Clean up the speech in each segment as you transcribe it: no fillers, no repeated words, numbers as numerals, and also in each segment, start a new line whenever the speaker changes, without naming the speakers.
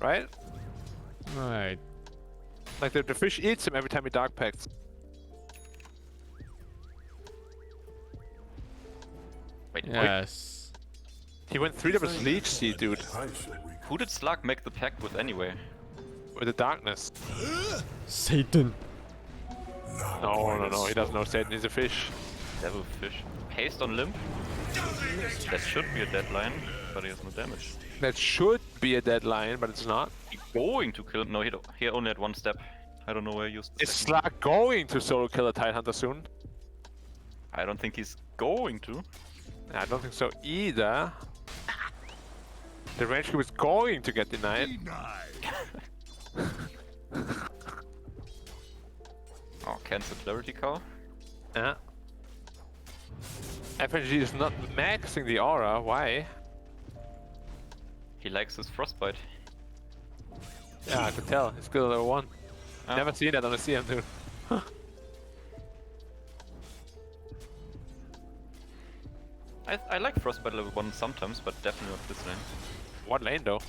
right?
Right.
Like the fish eats him every time he dark packs.
Wait,
Yes.
He went 3 levels Leech Seed, dude.
who did Slug make the pact with anyway?
With the darkness.
Satan.
No, he doesn't know Satan, he's a fish.
Devil fish. Haste on Limp? That should be a deadline, but he has no damage.
That should be a deadline, but it's not.
He's going to kill him. No, he only had 1 step. I don't know where he used the
Is
second.
Slug going to solo kill a Tidehunter soon?
I don't think he's going to.
I don't think so either. The range was going to get denied.
Oh, cancel Clarity Cow.
Yeah. FNG is not maxing the aura, why?
He likes his frostbite.
Yeah, I could tell. He's skill level 1.
Ah.
Never seen that on a CM, dude.
I like frostbite level 1 sometimes, but definitely not this lane.
What lane though?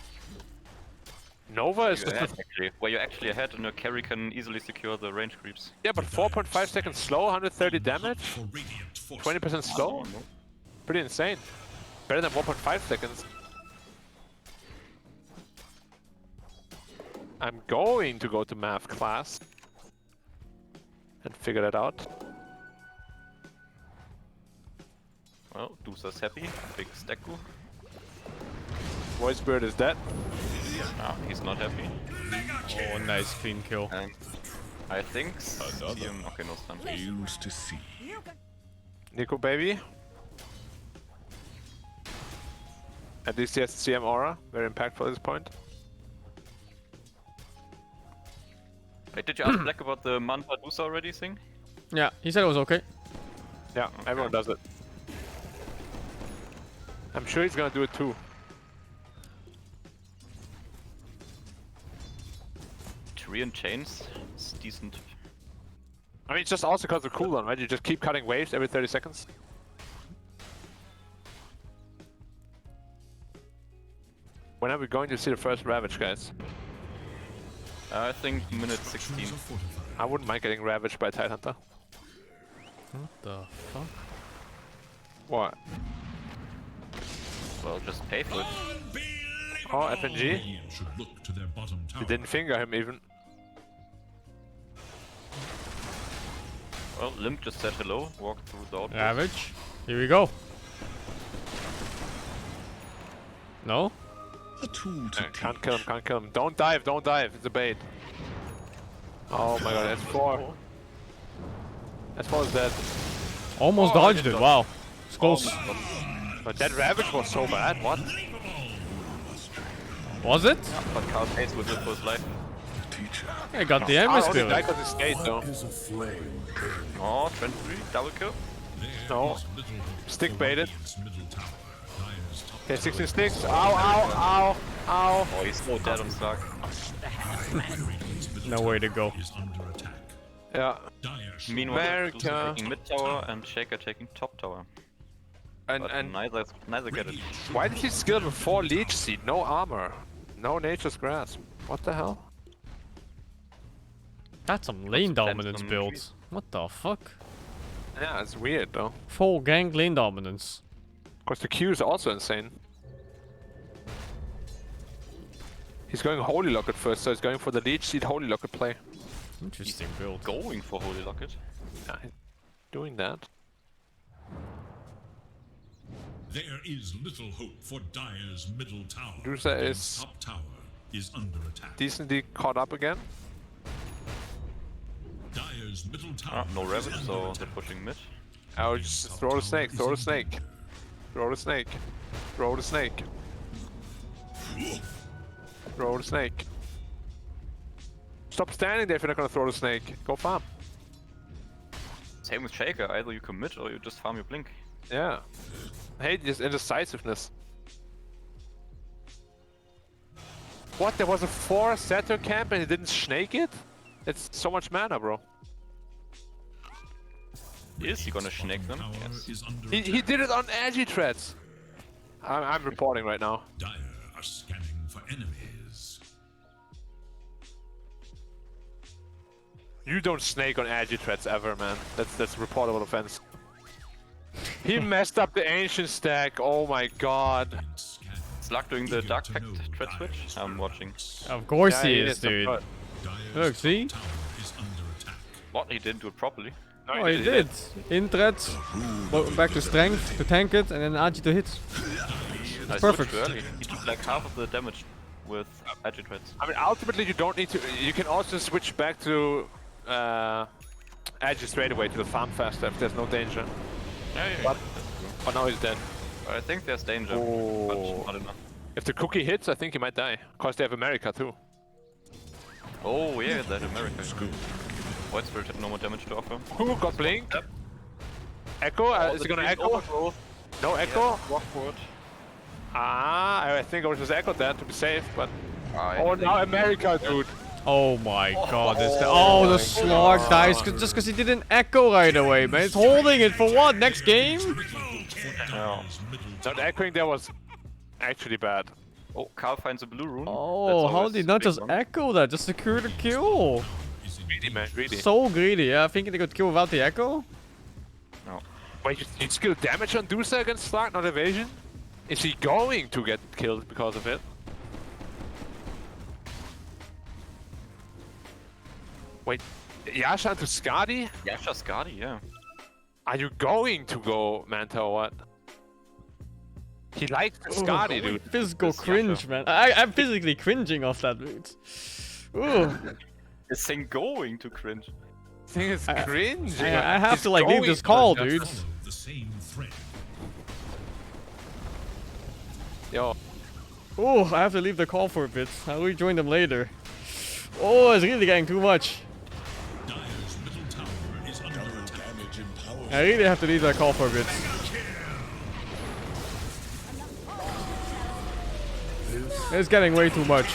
Nova is
You're
just
ahead, actually. Where you're actually ahead and your carry can easily secure the range creeps.
yeah, but 4.5 seconds slow, 130 damage, 20% slow.
No.
Pretty insane. Better than 1.5 seconds. I'm going to go to math class and figure that out.
Well, Dusa's happy. Big Stacku.
Void Spirit is dead.
Ah, he's not happy.
Oh, nice clean kill.
And I think CM... Okay, no stun.
Fails to see.
Nico baby. At least he has CM aura, very impactful at this point.
Wait, did you ask Black about the Manta Dusa already thing?
Yeah, he said it was okay.
Yeah, everyone does it. I'm sure he's gonna do it too.
Tyrian chains? It's decent.
I mean, it's just also because of cooldown, right? You just keep cutting waves every 30 seconds. When are we going to see the first Ravage, guys?
I think minute 16.
I wouldn't mind getting ravaged by Tidehunter.
What the fuck?
What?
Well, just pay for it.
Oh, FNG?
Should look to their bottom tower.
You didn't finger him even.
Well, Limp just said hello, walked through the outpost.
Ravage. Here we go. No?
A tool to
Can't kill him, can't kill him. Don't dive, don't dive. It's a bait. Oh my god, S4. S4 is dead.
Almost
Oh,
dodged it. Wow. It's close.
But that Ravage was so bad, what?
Was it?
But Carl pays with it for his life.
teacher.
I got the
I
Ember
only died
Spirit.
because he stayed though.
Is a flame.
Oh, 23, double kill.
No. Stick baited.
Middle tower. Dyer's top
Okay, 16 sticks. Ow, ow, ow, ow.
Oh, he's so dead on Stark.
No way to go.
is under attack.
Yeah.
Dyer's
Meanwhile,
America.
Dusa taking mid tower and Shaker taking top tower.
And
But neither get it.
why did he skill before Leech Seed? No armor. No Nature's Grasp. What the hell?
That's some lane
Depends
dominance
on
build.
trees.
What the fuck?
Yeah, it's weird though.
Full gang lane dominance.
Of course, the Q is also insane. He's going Holy Locket first, so he's going for the Leech Seed Holy Locket play.
Interesting build.
Going for Holy Locket.
Yeah, he's doing that.
There is little hope for Dyer's middle tower.
Dusa
Dyer's
is
top tower is under attack.
decently caught up again.
Dyer's middle tower.
Ah, no
is
Ravage,
under
so
attack.
they're pushing mid.
I would just throw the snake, throw the snake. Throw the snake. Throw the snake. Throw the snake. Stop standing there if you're not gonna throw the snake. Go farm.
Same with Shaker, either you commit or you just farm your blink.
Yeah. I hate this indecisiveness. What? There was a 4 Satyr camp and he didn't snake it? It's so much mana, bro.
Is he gonna snake them?
Tower
Yes.
is under
He
attack.
did it on Agi Threads. I'm reporting right now.
Dyer are scanning for enemies.
You don't snake on Agitreads ever, man. That's a reportable offense. He messed up the ancient stack. Oh my god.
Slug doing the dark pact thread switch. I'm watching.
Of course
Yeah,
he
he
is,
is, of
dude.
course.
Look, see?
What? He didn't do it properly.
No,
Oh, he did. In thread, back to strength to tank it, and then Agi to hit.
I
perfect.
switched too early. He took like half of the damage with Agitreads.
I mean, ultimately, you don't need to. You can also switch back to Agi straight away to the farm faster if there's no danger.
Yeah.
But oh, now he's dead.
But I think there's danger.
Oh.
But not enough.
If the cookie hits, I think he might die. Cause they have America too.
Oh yeah, that America is good. Void Spirit had no more damage to offer.
Who got blink?
Yep.
Echo? Is it gonna echo? No echo?
Rockwood.
I think I was just echo that to be safe, but
I
oh,
think-
now America, dude.
Oh my god, the Slug dies just because he didn't echo right away, man. He's holding it for what? Next game?
No.
Not echoing there was actually bad.
Oh, Carl finds a blue rune.
Oh,
That's
how
always
did he not
big
just
one.
echo that? Just secure the kill.
Greedy, man, greedy.
So greedy, yeah. Thinking they could kill without the echo?
No.
Wait, you skill damage on Dusa against Slug, not evasion? Is he going to get killed because of it? Wait, Yasha to Skadi?
Yasha Skadi, yeah.
Are you going to go Manta or what? He likes the Skadi, dude.
Physical
This
cringe,
Yasha.
man. I'm physically cringing off that dude. Ooh.
Is Sing going to cringe?
Thing is cringe.
I have
He's
to like leave
going
this call,
to-
dude.
The same thread.
Yo,
Oh, I have to leave the call for a bit. I'll rejoin them later. Oh, it's really getting too much.
Dire's middle tower is under attack.
I really have to leave that call for a bit. It's getting way too much.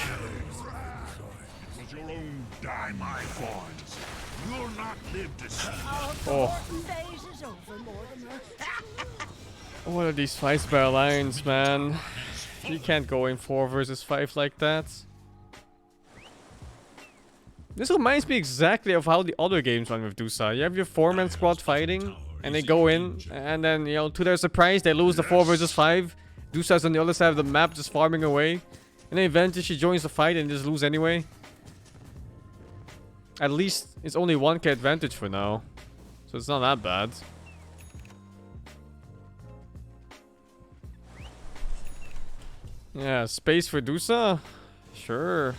You'll own die, my Vods. You'll not live to see.
Oh, what are these fights by alliance, man? You can't go in 4 versus 5 like that. This reminds me exactly of how the other games run with Dusa. You have your 4-man squad fighting, and they go in, and then, you know, to their surprise, they lose the 4 versus 5. Dusa's on the other side of the map, just farming away. And then eventually she joins the fight and just lose anyway. At least it's only 1k advantage for now. So it's not that bad. Yeah, space for Dusa? Sure.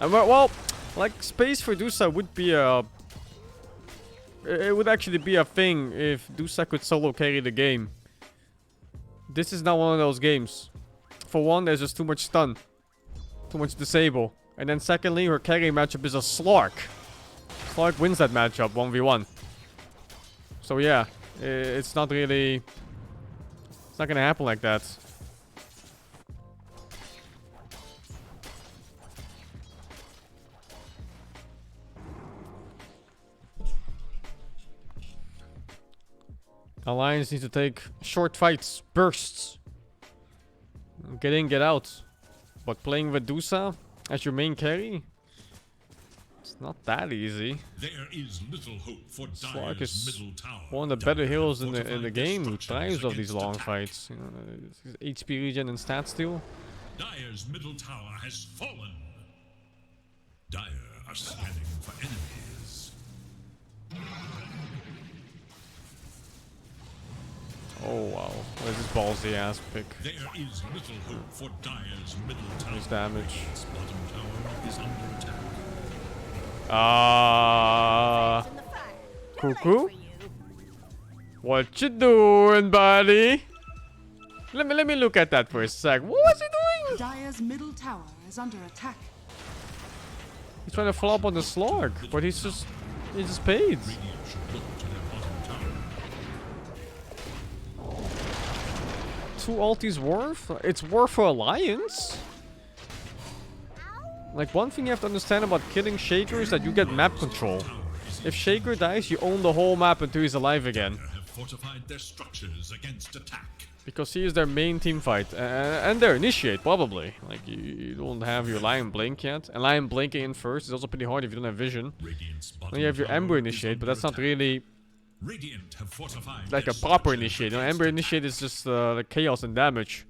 Well, like, space for Dusa would be a... It would actually be a thing if Dusa could solo carry the game. This is not one of those games. For one, there's just too much stun. Too much disable. And then secondly, her carry matchup is a Slark. Slark wins that matchup, 1v1. So yeah, it's not really... It's not gonna happen like that. Alliance needs to take short fights, bursts. Get in, get out. But playing with Dusa as your main carry? It's not that easy.
There is little hope for
Slark
Dire's
is
middle tower.
one of the better heroes in the
Fortified
game who
their
thrives off
structures
these
against
long
attack.
fights. You know, HP regen and stat steal.
Dire's middle tower has fallen. Dire are scanning for enemies.
Oh wow, what is this ballsy ass pick?
There is little hope for Dire's middle tower.
Nice damage.
Its bottom tower is under attack.
Cuckoo? What you doing, buddy? Let me look at that for a sec. What was he doing?
Dire's middle tower is under attack.
He's trying to flop on the Slug, but he just paid.
Radiant should look to their bottom tower.
2 ultis worth? It's worth for Alliance? Like, one thing you have to understand about killing Shaker is that you get map control. If Shaker dies, you own the whole map until he's alive again.
Have fortified their structures against attack.
Because he is their main team fight. And their initiate, probably. Like, you don't have your Lion Blink yet. And Lion Blinking in first is also pretty hard if you don't have vision. Then you have your Ember initiate, but that's not really like a proper initiate. You know, Ember initiate is just the chaos and damage.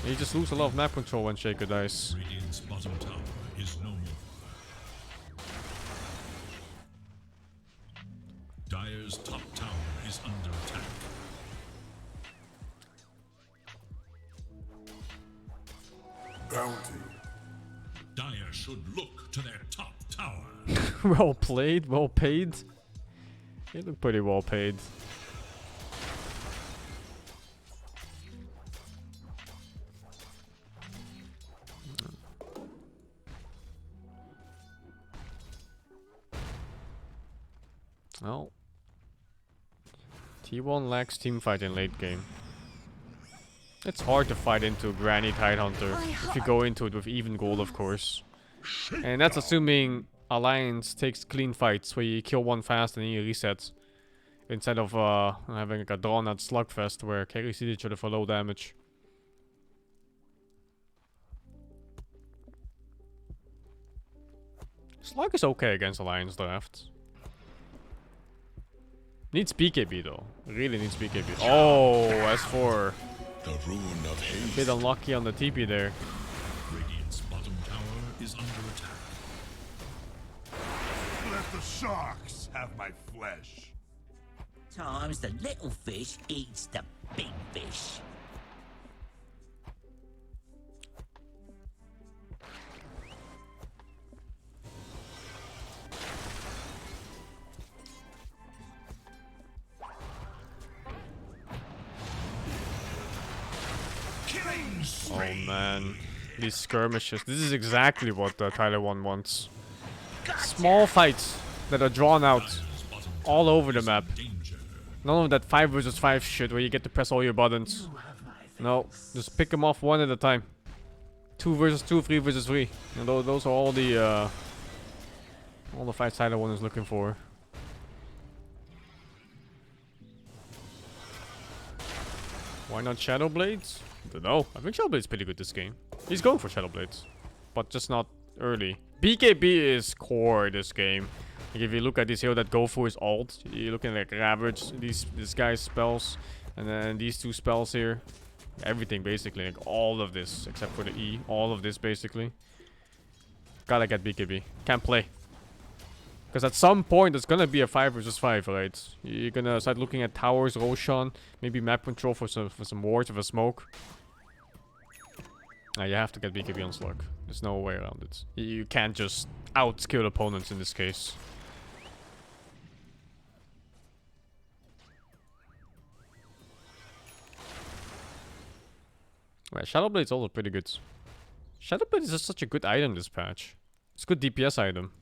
You just lose a lot of map control when Shaker dies.
Radiant's bottom tower is no more. Dire's top tower is under attack.
Bounty.
Dire should look to their top tower.
Well played, well paid. You look pretty well paid. Well, T1 lacks team fight in late game. It's hard to fight into Granny Tidehunter if you go into it with even gold, of course. And that's assuming Alliance takes clean fights where you kill one fast and then you reset. Instead of having like a drawn out slugfest where carries hit each other for low damage. Slug is okay against Alliance draft. Needs BKB though. Really needs BKB. Oh, S4.
The rune of haste.
Bit unlucky on the TP there.
Radiant's bottom tower is under attack.
Let the sharks have my flesh.
Times the little fish eats the big fish.
Oh man, these skirmishes. This is exactly what Tyler 1 wants. Small fights that are drawn out all over the map. None of that 5 versus 5 shit where you get to press all your buttons. No, just pick them off one at a time. 2 versus 2, 3 versus 3. And those are all the fights Tyler 1 is looking for. Why not Shadow Blades? Dunno. I think Shadow Blade's pretty good this game. He's going for Shadow Blades, but just not early. BKB is core this game. Like if you look at this hero that go for his ult, you're looking at like Ravage, this guy's spells, and then these 2 spells here. Everything basically, like all of this except for the E. All of this basically. Gotta get BKB. Can't play. Because at some point it's gonna be a 5 versus 5, right? You're gonna start looking at towers, Roshan, maybe map control for some wards with a smoke. You have to get BKB on Slug. There's no way around it. You can't just outskill opponents in this case. Right, Shadow Blade's also pretty good. Shadow Blade is just such a good item this patch. It's a good DPS item.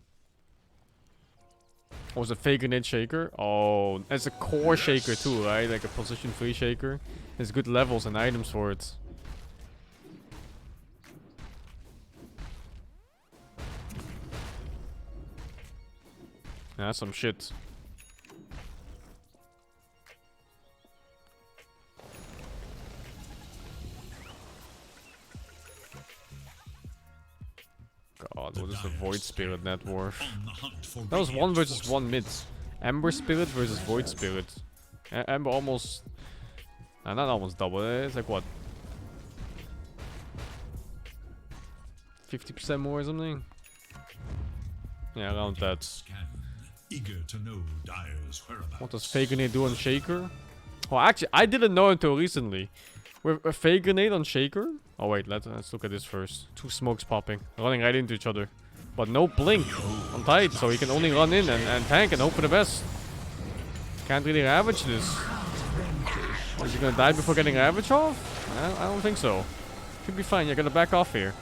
Oh, it's a fake grenade shaker? Oh, it's a core shaker too, right? Like a position 3 shaker. There's good levels and items for it. That's some shit. God, what is the Void Spirit net worth? That was 1 versus 1 mid. Ember Spirit versus Void Spirit. Ember almost... not almost double, it's like what? 50% more or something? Yeah, around that.
Eager to know Dire's whereabouts.
What does Fake Grenade do on Shaker? Oh, actually, I didn't know until recently. With a Fake Grenade on Shaker? Oh wait, let's look at this first. 2 smokes popping, running right into each other. But no blink on Tide, so he can only run in and tank and hope for the best. Can't really ravage this. Is he gonna die before getting ravage off? I don't think so. Should be fine, you're gonna back off here.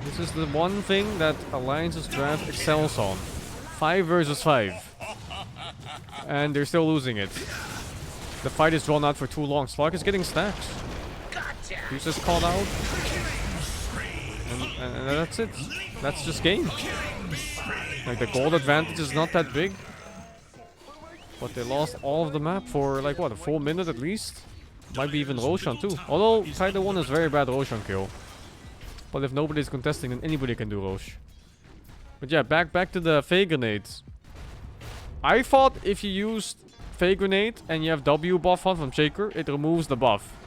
This is the one thing that Alliance's draft excels on. 5 versus 5. And they're still losing it. The fight is drawn out for too long. Slug is getting stacks. He's just called out. And that's it. That's just game. Like the gold advantage is not that big. But they lost all of the map for like what, a full minute at least? Might be even Roshan too. Although Title 1 is very bad Roshan kill. But if nobody's contesting, then anybody can do Rosh. But yeah, back to the Fey Grenades. I thought if you used Fey Grenade and you have W buff on from Shaker, it removes the buff.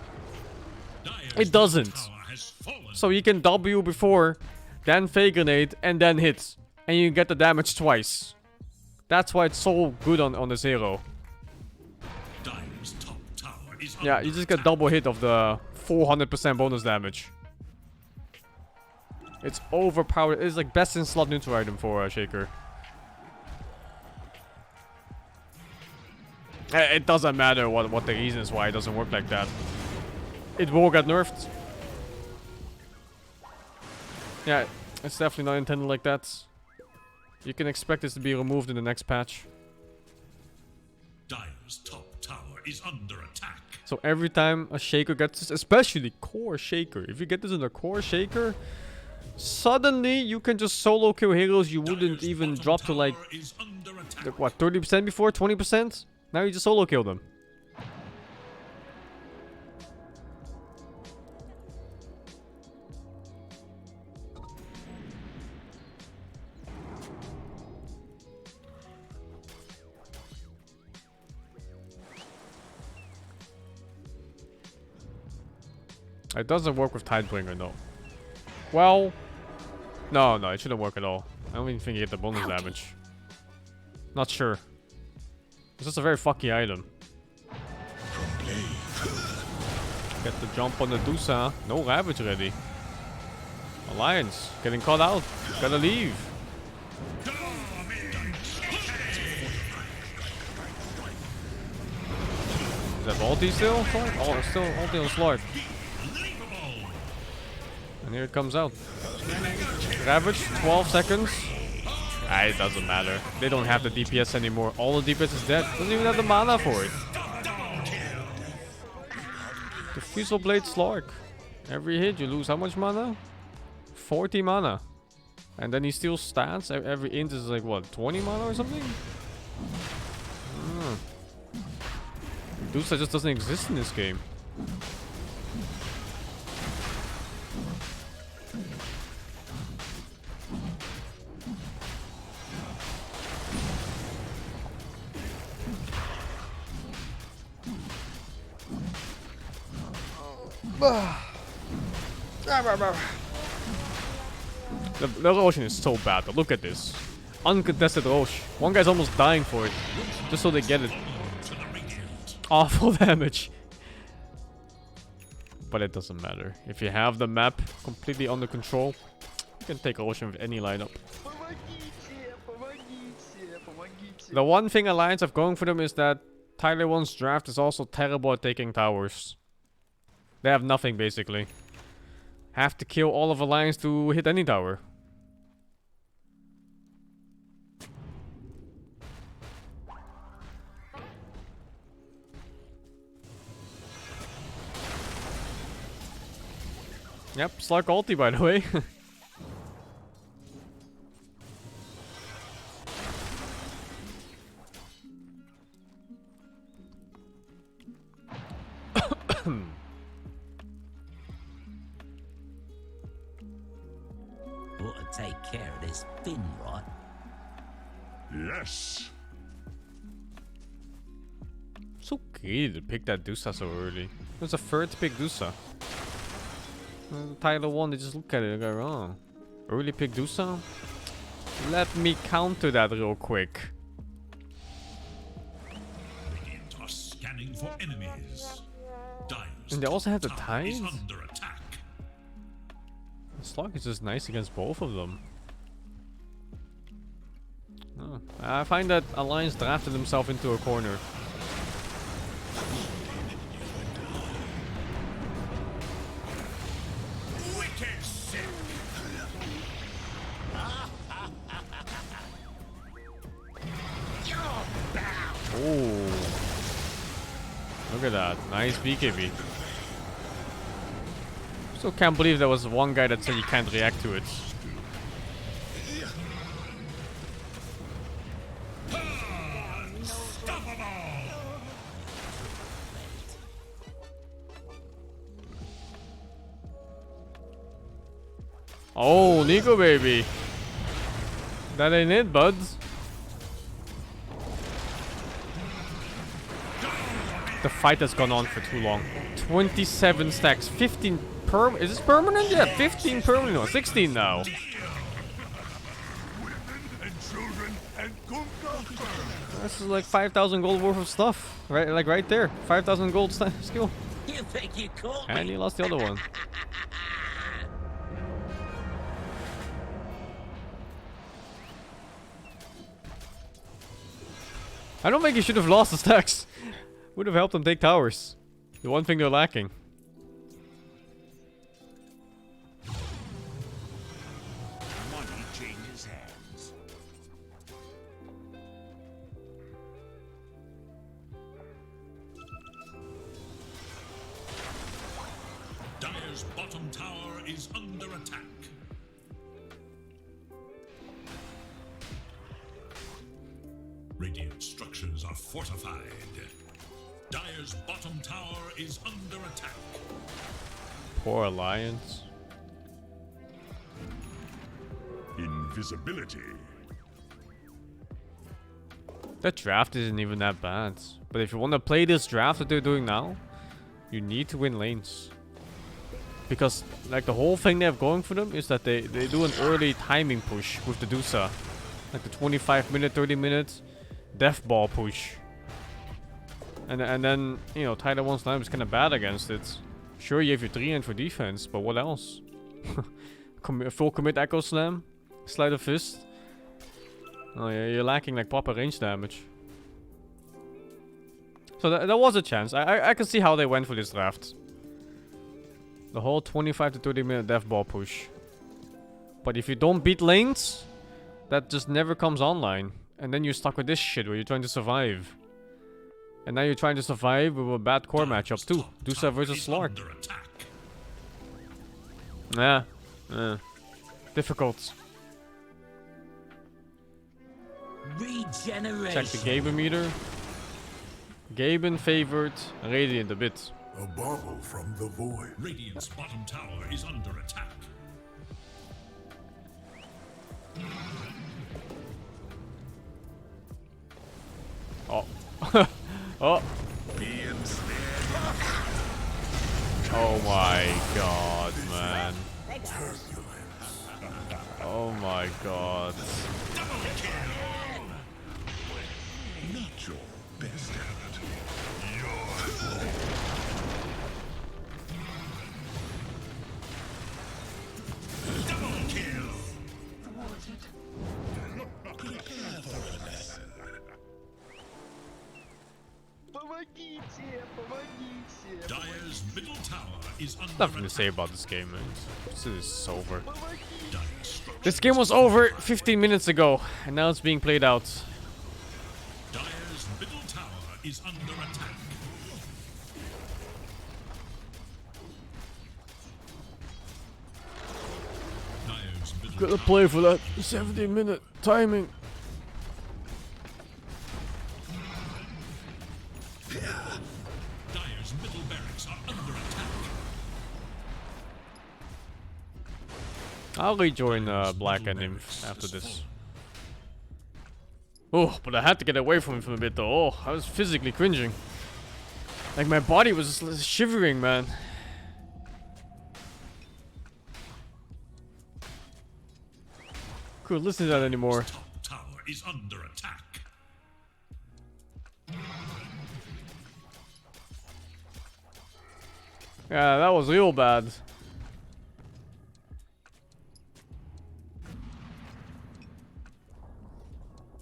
It doesn't. So you can W before, then Fey Grenade, and then hit. And you get the damage twice. That's why it's so good on the Zero. Yeah, you just get double hit of the 400% bonus damage. It's overpowered. It's like best in slot neutral item for Shaker. It doesn't matter what the reason is why it doesn't work like that. It will get nerfed. Yeah, it's definitely not intended like that. You can expect this to be removed in the next patch.
Dire's top tower is under attack.
So every time a Shaker gets this, especially core Shaker, if you get this in the core Shaker, suddenly you can just solo kill heroes you wouldn't even drop to like what, 30% before, 20%? Now you just solo kill them. It doesn't work with Tidebringer, no. Well, no, it shouldn't work at all. I don't even think you get the bonus damage. Not sure. It's just a very fucky item. Get the jump on the Dusa. No Ravage ready. Alliance getting caught out. Gotta leave. Is that ulti still? Oh, it's still ulti on Slart. And here it comes out. Ravage, 12 seconds. It doesn't matter. They don't have the DPS anymore. All the DPS is dead. Doesn't even have the mana for it. The Fusil Blade Slark. Every hit you lose how much mana? 40 mana. And then he steals stats. Every int is like what, 20 mana or something? Medusa just doesn't exist in this game. The Roshan is so bad, but look at this. Uncontested Rosh. One guy's almost dying for it. Just so they get it. Awful damage. But it doesn't matter. If you have the map completely under control, you can take Roshan with any lineup. The one thing Alliance have going for them is that Tyler 1's draft is also terrible at taking towers. They have nothing, basically. Have to kill all of Alliance to hit any tower. Yep, Slark ulti, by the way.
Ought to take care of this fin, right?
Yes.
So greedy to pick that Dusa so early. It was a third pick Dusa. Title 1, they just look at it and go, oh, early pick Dusa? Let me counter that real quick.
Radiant are scanning for enemies. Dire's
And they also have the
top tower is
Tide?
under attack.
Slug is just nice against both of them. Oh, I find that Alliance drafted himself into a corner. Oh, look at that. Nice BKB. Still can't believe there was one guy that said you can't react to it. Oh, Nico baby. That ain't it, buds. The fight has gone on for too long. 27 stacks, 15 is this permanent? Yeah, 15 permanent or 16 now.
Women and children and Kunka.
This is like 5,000 gold worth of stuff. Right, like right there. 5,000 gold skill.
You think you caught
And
me?
he lost the other one. I don't think he should have lost the stacks. Would have helped them take towers. The one thing they're lacking.
Money changes hands.
Dire's bottom tower is under attack. Radiant structures are fortified. Dire's bottom tower is under attack.
Poor Alliance.
Invisibility.
That draft isn't even that bad. But if you want to play this draft that they're doing now, you need to win lanes. Because like the whole thing they have going for them is that they do an early timing push with the Dusa. Like the 25 minute, 30 minutes death ball push. And then, you know, Tyler 1 Slam is kind of bad against it. Sure, you have your 3 and for defense, but what else? Full commit Echo Slam, Slide of Fist. Oh yeah, you're lacking like proper range damage. So that was a chance. I can see how they went for this draft. The whole 25 to 30 minute death ball push. But if you don't beat lanes, that just never comes online. And then you're stuck with this shit where you're trying to survive. And now you're trying to survive with a bad core matchup too. Dusa versus Slark. Yeah. Difficult.
Regeneration.
Check the Gaben meter. Gaben favored Radiant a bit.
A bauble from the void.
Radiant's bottom tower is under attack.
Oh. Oh. Oh my god, man. Oh my god.
Not your best at it.
Double kill. Dire's middle tower is under
Nothing to
attack.
say about this game, man. This is over.
Dire's structure
This game was over 15 minutes ago, and now it's being played out.
Dire's middle tower is under attack. Dire's middle
Gotta
tower
play for that 17-minute timing.
Dire's middle barracks are under attack.
I'll rejoin Black and Nymph after this. Oh, but I had to get away from him for a bit though. Oh, I was physically cringing. Like my body was just shivering, man. Couldn't listen to that anymore.
Top tower is under attack.
Yeah, that was real bad.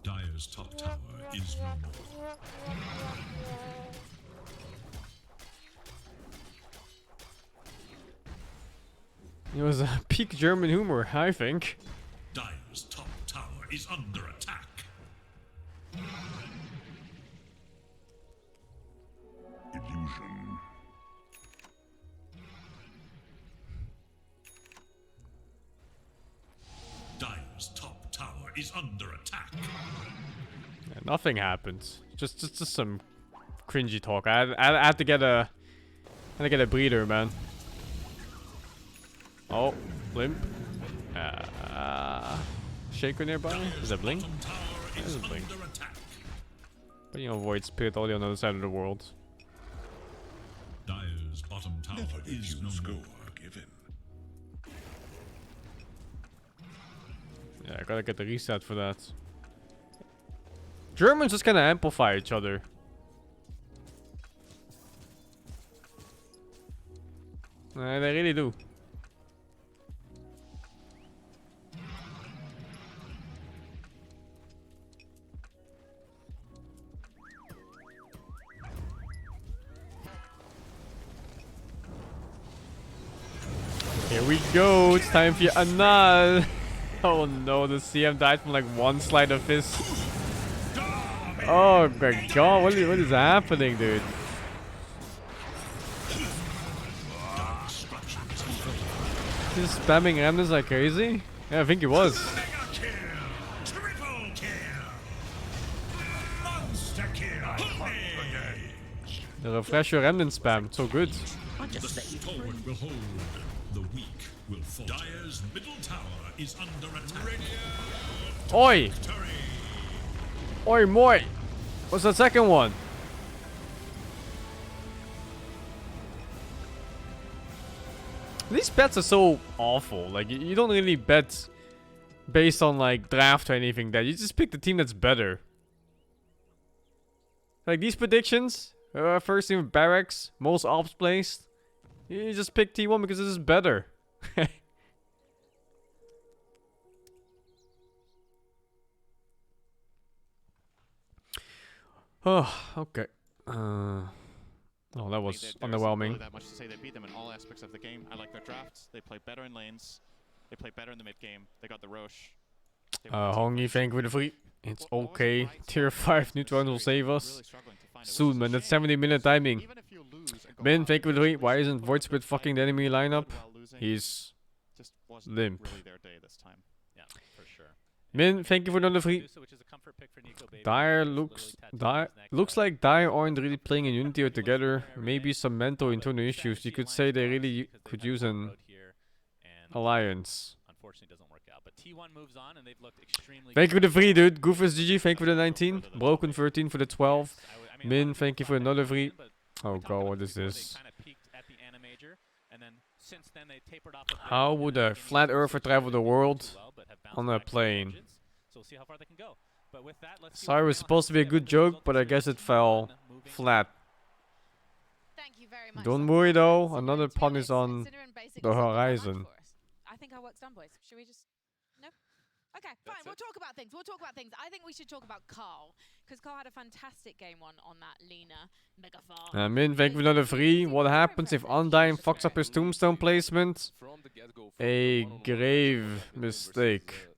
Dire's top tower is no more.
It was a peak German humor, I think.
Dire's top tower is under attack.
Illusion.
Dire's top tower is under attack.
Yeah, nothing happened. Just some cringy talk. I had to get a breather, man. Oh, limp. Shaker nearby? Is that Blink?
Bottom tower
That
is
is a Blink.
under attack.
But you know, Void Spirit only on the other side of the world.
Dire's bottom tower
Never the
is
due
no
score
more.
given.
Yeah, I gotta get the reset for that. Germans just kinda amplify each other. They really do. Here we go. It's time for your Anal. Oh no, the CM died from like one slide of fist. Oh my god, what is happening, dude? He's spamming remnants like crazy? Yeah, I think he was.
Mega kill! Triple kill! Monster kill!
The refresh your remnant spam, so good.
I
The
just let you
strong
free.
will hold, the weak will fall. Dire's middle tower is under attack.
Oi!
Victory!
Oi, moi! What's the second one? These bets are so awful. Like, you don't really bet based on, like, draft or anything that. You just pick the team that's better. Like, these predictions, first team with barracks, most ops placed. You just pick T1 because this is better. Oh, okay. Oh, that was underwhelming.
That much to say they beat them in all aspects of the game. I like their drafts. They play better in lanes. They play better in the mid game. They got the Roche.
Hongi, thank you for the free. It's okay. Tier 5 neutrons will save us. Soon, man. That's 70-minute timing. Ben, thank you for the free. Why isn't Void Spirit fucking the enemy lineup? He's limp.
Really their day this time.
Yeah, for sure.
Min, thank you for another free. Dire looks like Dire aren't really playing in Unity or together. Maybe some mental internal issues. You could say they really could use an alliance.
Unfortunately, doesn't work out. But T1 moves on, and they've looked extremely.
Thank you for the free, dude. Goofus GG, thank you for the 19. Broken 13 for the 12. Min, thank you for another free. Oh god, what is this? How would a flat earther travel the world on a plane? Sorry, it was supposed to be a good joke, but I guess it fell flat. Don't worry though, another pun is on the horizon.
I think our work's done, boys. Should we just... No? Okay, fine. We'll talk about things. I think we should talk about Carl, because Carl had a fantastic game on that Lena mega farm.
Min, thank you for another free. What happens if Undyne fucks up his tombstone placement? A grave mistake.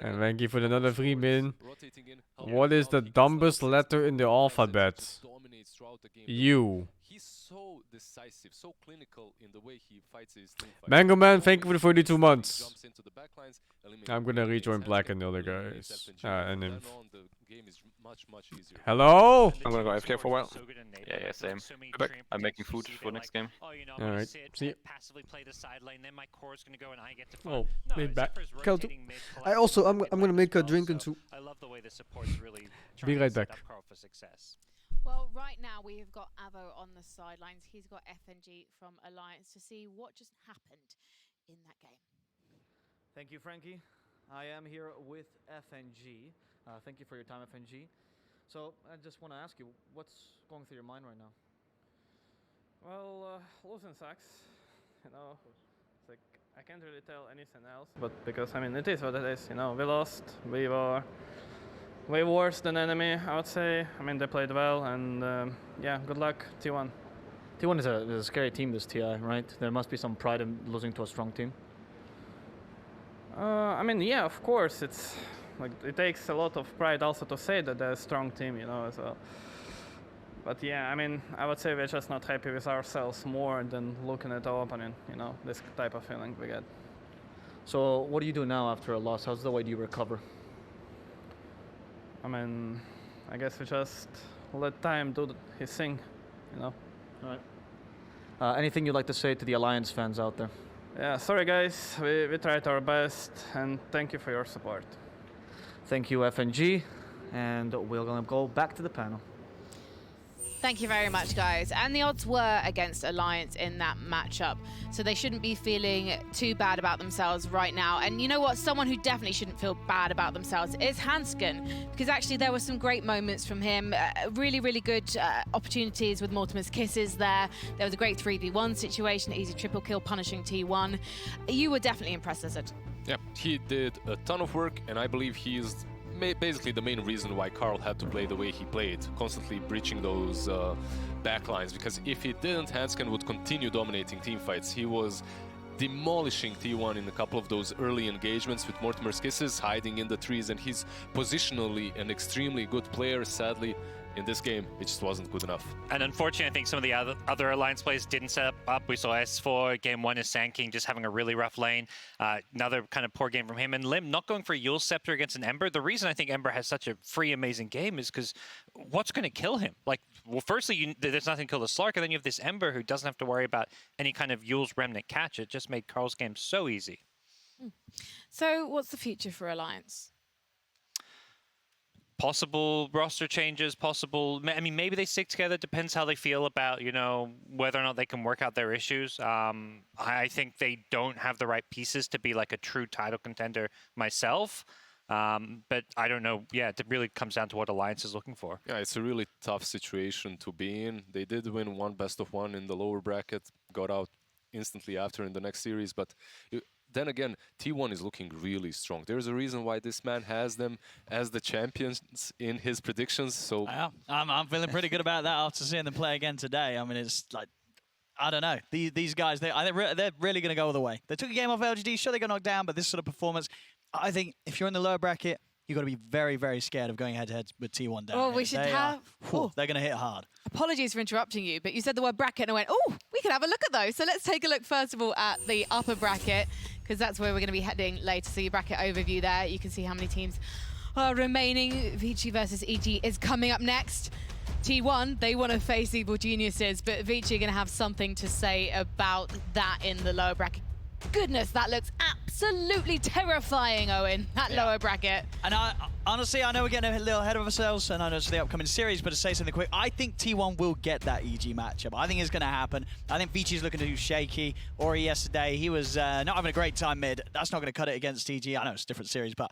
And thank you for another free, Min. What is the dumbest letter in the alphabet? U. Mango Man, thank you for the 42 months. I'm gonna rejoin Black and the other guys. And then. Hello?
I'm gonna go AFK for a while.
Yeah, same. Back. I'm making food for next game.
Alright. See ya.
Oh,
made back. I also, I'm gonna make a drink and soup.
I love the way the support's really
Be right back.
Carl for success. Well, right now we have got Avo on the sidelines. He's got FNG from Alliance to see what just happened in that game.
Thank you, Frankie. I am here with FNG. Thank you for your time, FNG. So, I just want to ask you, what's going through your mind right now?
Well, losing sucks. You know, it's like, I can't really tell anything else. But because, I mean, it is what it is, you know. We lost, we were way worse than enemy, I would say. I mean, they played well, and yeah, good luck, T1.
T1 is a scary team, this TI, right? There must be some pride in losing to a strong team.
I mean, yeah, of course, it's like it takes a lot of pride also to say that they're a strong team, you know, as well. But yeah, I mean, I would say we're just not happy with ourselves more than looking at our opponent, you know, this type of feeling we get.
So, what do you do now after a loss? How's the way do you recover?
I mean, I guess we just let time do his thing, you know.
All right. Anything you'd like to say to the Alliance fans out there?
Yeah, sorry guys, we tried our best, and thank you for your support.
Thank you, FNG, and we're gonna go back to the panel.
Thank you very much, guys. And the odds were against Alliance in that matchup, so they shouldn't be feeling too bad about themselves right now. And you know what? Someone who definitely shouldn't feel bad about themselves is Hansken, because actually there were some great moments from him. Really, really good opportunities with Mortimer's kisses there. There was a great 3v1 situation, easy triple kill, punishing T1. You were definitely impressed, Lizard.
Yeah, he did a ton of work, and I believe he is basically the main reason why Carl had to play the way he played, constantly breaching those backlines, because if he didn't, Hansken would continue dominating teamfights. He was demolishing T1 in a couple of those early engagements with Mortimer's kisses, hiding in the trees, and he's positionally an extremely good player. Sadly, in this game, it just wasn't good enough.
And unfortunately, I think some of the other Alliance players didn't set up. We saw S4, game 1 is SingSing just having a really rough lane. Another kind of poor game from him. And Lim not going for Yule's Scepter against an Ember. The reason I think Ember has such a free, amazing game is because what's going to kill him? Like, well, firstly, there's nothing to kill the Slark, and then you have this Ember who doesn't have to worry about any kind of Yule's Remnant catch. It just made Carl's game so easy.
So what's the future for Alliance?
Possible roster changes, possible... I mean, maybe they stick together. Depends how they feel about, you know, whether or not they can work out their issues. I think they don't have the right pieces to be like a true title contender myself. But I don't know. Yeah, it really comes down to what Alliance is looking for.
Yeah, it's a really tough situation to be in. They did win one best of one in the lower bracket, got out instantly after in the next series, but... Then again, T1 is looking really strong. There's a reason why this man has them as the champions in his predictions. So
I'm feeling pretty good about that after seeing them play again today. I mean, it's like, I don't know. These guys, they're really going to go all the way. They took a game off LGD. Sure, they got knocked down, but this sort of performance, I think if you're in the lower bracket, you've got to be very, very scared of going head-to-head with T1 down.
Oh, we should have...
They're going to hit hard.
Apologies for interrupting you, but you said the word bracket and I went, oh, we can have a look at those. So let's take a look, first of all, at the upper bracket, because that's where we're going to be heading later. So your bracket overview there. You can see how many teams are remaining. Vici versus EG is coming up next. T1, they want to face Evil Geniuses, but Vici are going to have something to say about that in the lower bracket. Goodness, that looks absolutely terrifying, Owen, that lower bracket.
And honestly, I know we're getting a little ahead of ourselves, and I know it's the upcoming series, but to say something quick, I think T1 will get that EG matchup. I think it's going to happen. I think Vici's looking to do shaky. Ori yesterday, he was not having a great time mid. That's not going to cut it against EG. I know it's a different series, but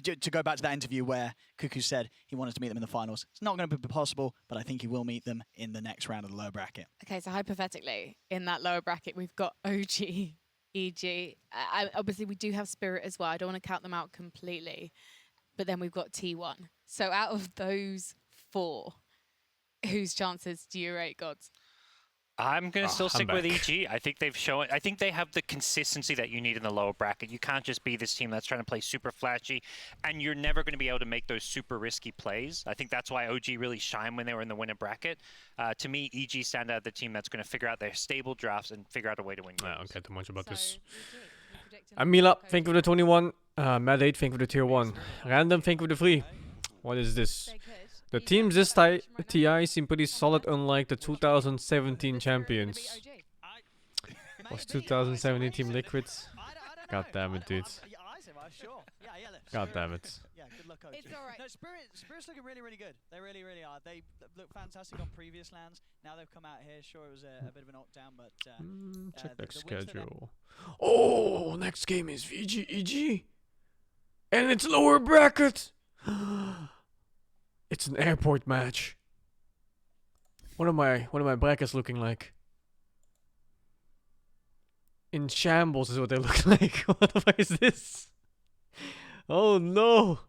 to go back to that interview where Cuckoo said he wanted to meet them in the finals, it's not going to be possible, but I think he will meet them in the next round of the lower bracket.
Okay, so hypothetically, in that lower bracket, we've got OG, EG. Obviously, we do have Spirit as well. I don't want to count them out completely. But then we've got T1. So out of those four, whose chances do you rate, Gods?
I'm going to still stick with EG. I think they've shown... I think they have the consistency that you need in the lower bracket. You can't just be this team that's trying to play super flashy, and you're never going to be able to make those super risky plays. I think that's why OG really shined when they were in the winner bracket. To me, EG stand out the team that's going to figure out their stable drafts and figure out a way to win games.
I don't care too much about this. I'm Mila, thank you for the 21. Mad 8, thank you for the tier 1. Random, thank you for the 3. What is this? The teams this TI seem pretty solid, unlike the 2017 champions. Was 2017 Team Liquid? God damn it, dude. God damn it.
Yeah, good luck, coach. It's alright. No, Spirit's looking really, really good. They really, really are. They look fantastic on previous lands. Now they've come out here. Sure, it was a bit of a knockdown, but...
check next schedule. Oh, next game is VG-EG. And it's lower bracket. It's an airport match. What are my brackets looking like? In shambles is what they look like. What the fuck is this? Oh no!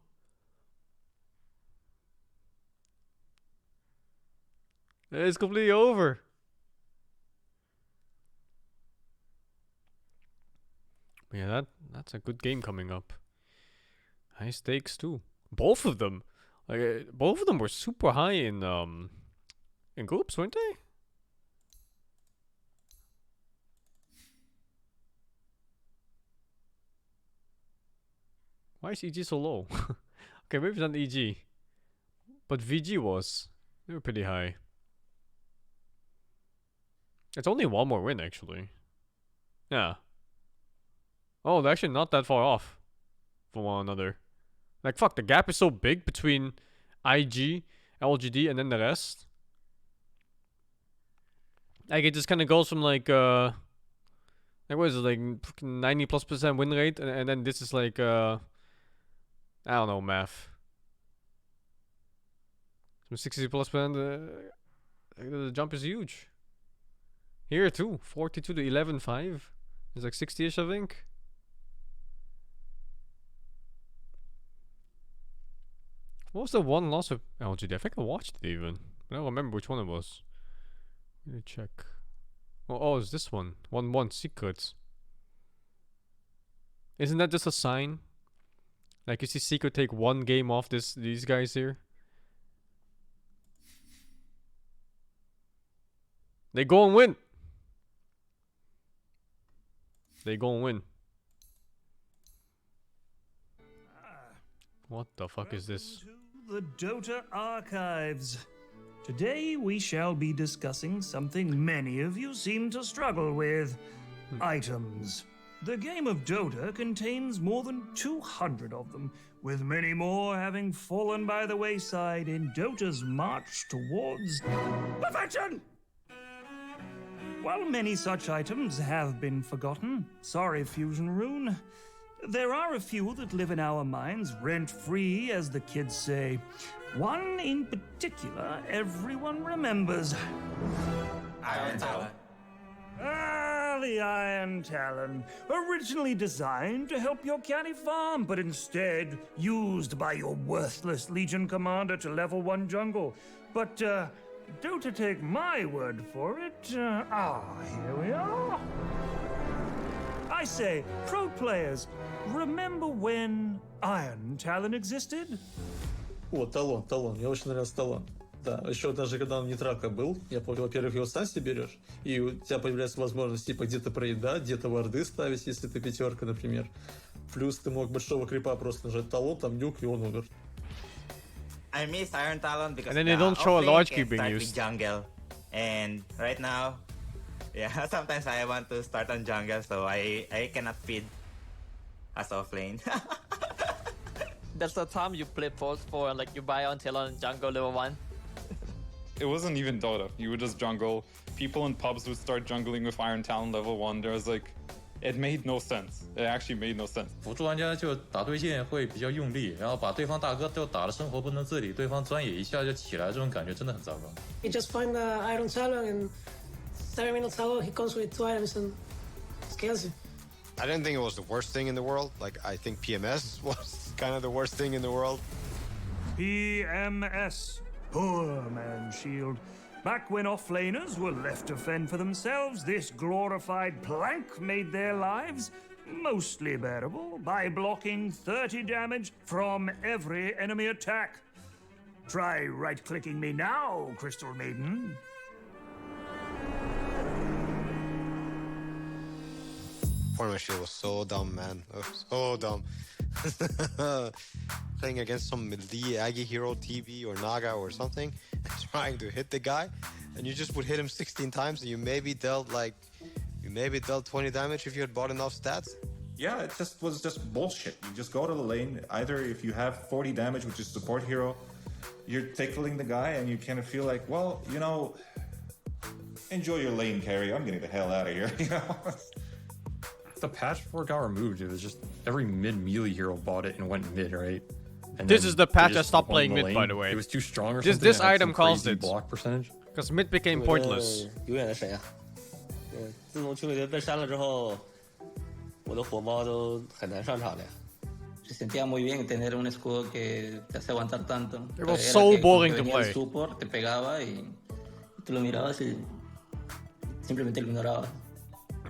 It's completely over. Yeah, that's a good game coming up. High stakes too. Both of them. Like both of them were super high in groups, weren't they? Why is EG so low? Okay, maybe it's not EG. But VG was. They were pretty high. It's only one more win, actually. Yeah. Oh, they're actually not that far off from one another. Like, fuck, the gap is so big between IG, LGD, and then the rest. Like, it just kind of goes from like what is it, like 90+% win rate, and then this is like I don't know, math. Some 60+%. The jump is huge. Here too, 42 to 11.5. It's like 60ish, I think. What was the one loss of LGD? I think I watched it even. I don't remember which one it was. Let me check. Oh, it's this one. 1-1 Secrets. Isn't that just a sign? Like, you see Secret take one game off these guys here. They go and win. They go and win. What the fuck is this?
The Dota Archives. Today we shall be discussing something many of you seem to struggle with. Items. The game of Dota contains more than 200 of them, with many more having fallen by the wayside in Dota's march towards perfection! While many such items have been forgotten, sorry Fusion Rune, there are a few that live in our minds rent-free, as the kids say. One in particular everyone remembers.
Iron Talon.
Ah, the Iron Talon. Originally designed to help your canny farm, but instead used by your worthless Legion commander to level 1 jungle. But, don't take my word for it. Here we are. I say, pro players, remember when Iron Talon existed?
О, талон. Мне очень нравится талон. Да, еще даже когда он не трака был, я помню, во-первых, его сам себе берешь, и у тебя появляется возможность типа где-то проедать, где-то варды ставить, если ты пятерка, например. Плюс ты мог большого крипа просто нажать талон, там нюк, и он умер.
I miss Iron Talon because
And then they don't show a large
cube
cube being used.
Jungle. And right now, yeah, sometimes I want to start on jungle, so I cannot feed as offlane.
That's the time you play Vods for, and like you buy on Talon jungle level 1.
It wasn't even Dota. You would just jungle. People in pubs would start jungling with Iron Talon level 1. There was like, it made no sense. It actually made no sense.
辅助玩家就打对线会比较用力，然后把对方大哥都打得生活不能自理，对方专野一下就起来，这种感觉真的很糟糕。
You just find the Iron Talon and 7 minutes ago he comes with 2 items and scales you.
I didn't think it was the worst thing in the world. Like, I think PMS was kind of the worst thing in the world.
PMS. Poor man's shield. Back when offlaners were left to fend for themselves, this glorified plank made their lives mostly bearable by blocking 30 damage from every enemy attack. Try right-clicking me now, Crystal Maiden.
Format shield was so dumb, man. It was so dumb. Playing against some melee Aggie hero TV or Naga or something, and trying to hit the guy, and you just would hit him 16 times, and you maybe dealt 20 damage if you had bought enough stats.
Yeah, it was just bullshit. You just go to the lane. Either if you have 40 damage, which is support hero, you're tickling the guy, and you kind of feel like, well, you know, enjoy your lane carry. I'm getting the hell out of here. You know.
The patch before it got removed, it was just every mid melee hero bought it and went mid, right? And
this is the patch I stopped playing mid, by the way.
It was too strong or
something. This item caused it.
Block percentage.
Because mid became pointless.
永远的谁啊？自从丘陵被删了之后，我的火爆都很难上场了。
Se sentía muy bien tener un escudo que te hace aguantar tanto.
It was so boring to play.
El support te pegaba y tú lo mirabas y simplemente lo ignorabas.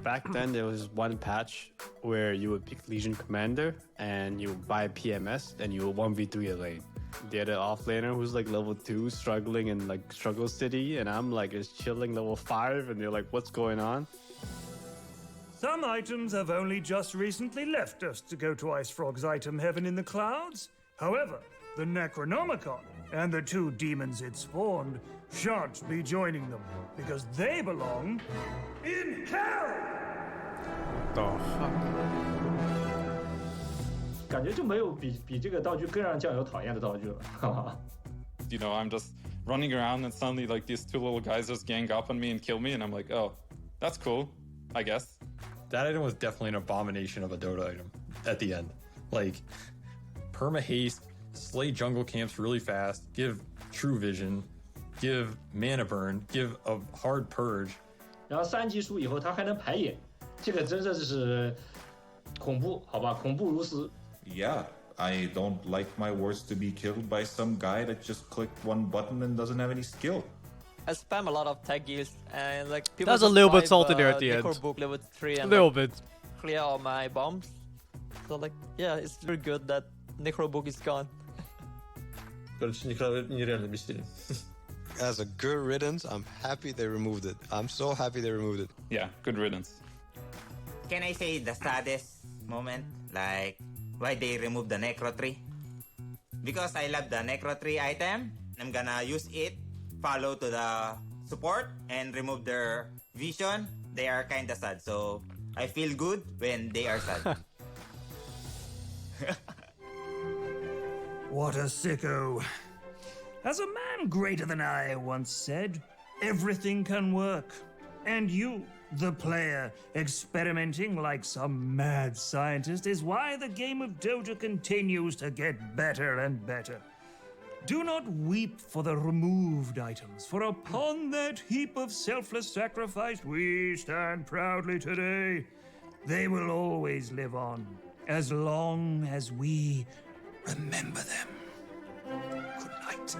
Back then, there was one patch where you would pick Legion Commander and you would buy PMS and you would 1v3 a lane. The other offlaner who's like level 2 struggling in like Struggle City, and I'm like just chilling level 5, and they're like, what's going on?
Some items have only just recently left us to go to Ice Frog's item heaven in the clouds. However, the Necronomicon and the 2 demons it spawned shan't be joining them because they belong in hell!
What the fuck?
感觉就没有比这个道具更让酱油讨厌的道具了，好吧
You know, I'm just running around and suddenly like these two little guys just gang up on me and kill me, and I'm like, oh, that's cool, I guess.
That item was definitely an abomination of a Dota item at the end. Like, perma haste, slay jungle camps really fast, give true vision, give mana burn, give a hard purge.
然后3级输以后他还能排野，这个真的是恐怖，好吧，恐怖如斯。
Yeah, I don't like my wards to be killed by some guy that just clicked one button and doesn't have any skill.
I spam a lot of tag gears and like people.
That's a
just
little bit
swipe,
salty there at the end.
Book level 3 and
A little
like,
bit.
clear all my bombs. So like yeah, it's very good that Necrobook is gone.
Короче, нереально бесили.
As a good riddance, I'm happy they removed it. I'm so happy they removed it.
Yeah, good riddance.
Can I say the saddest moment? Like, why they removed the Necro Tree? Because I love the Necro Tree item. I'm gonna use it, follow to the support, and remove their vision. They are kinda sad, so I feel good when they are sad.
What a sicko. As a man greater than I once said, everything can work. And you, the player, experimenting like some mad scientist is why the game of Dota continues to get better and better. Do not weep for the removed items, for upon that heap of selfless sacrifice we stand proudly today. They will always live on, as long as we remember them. Good night.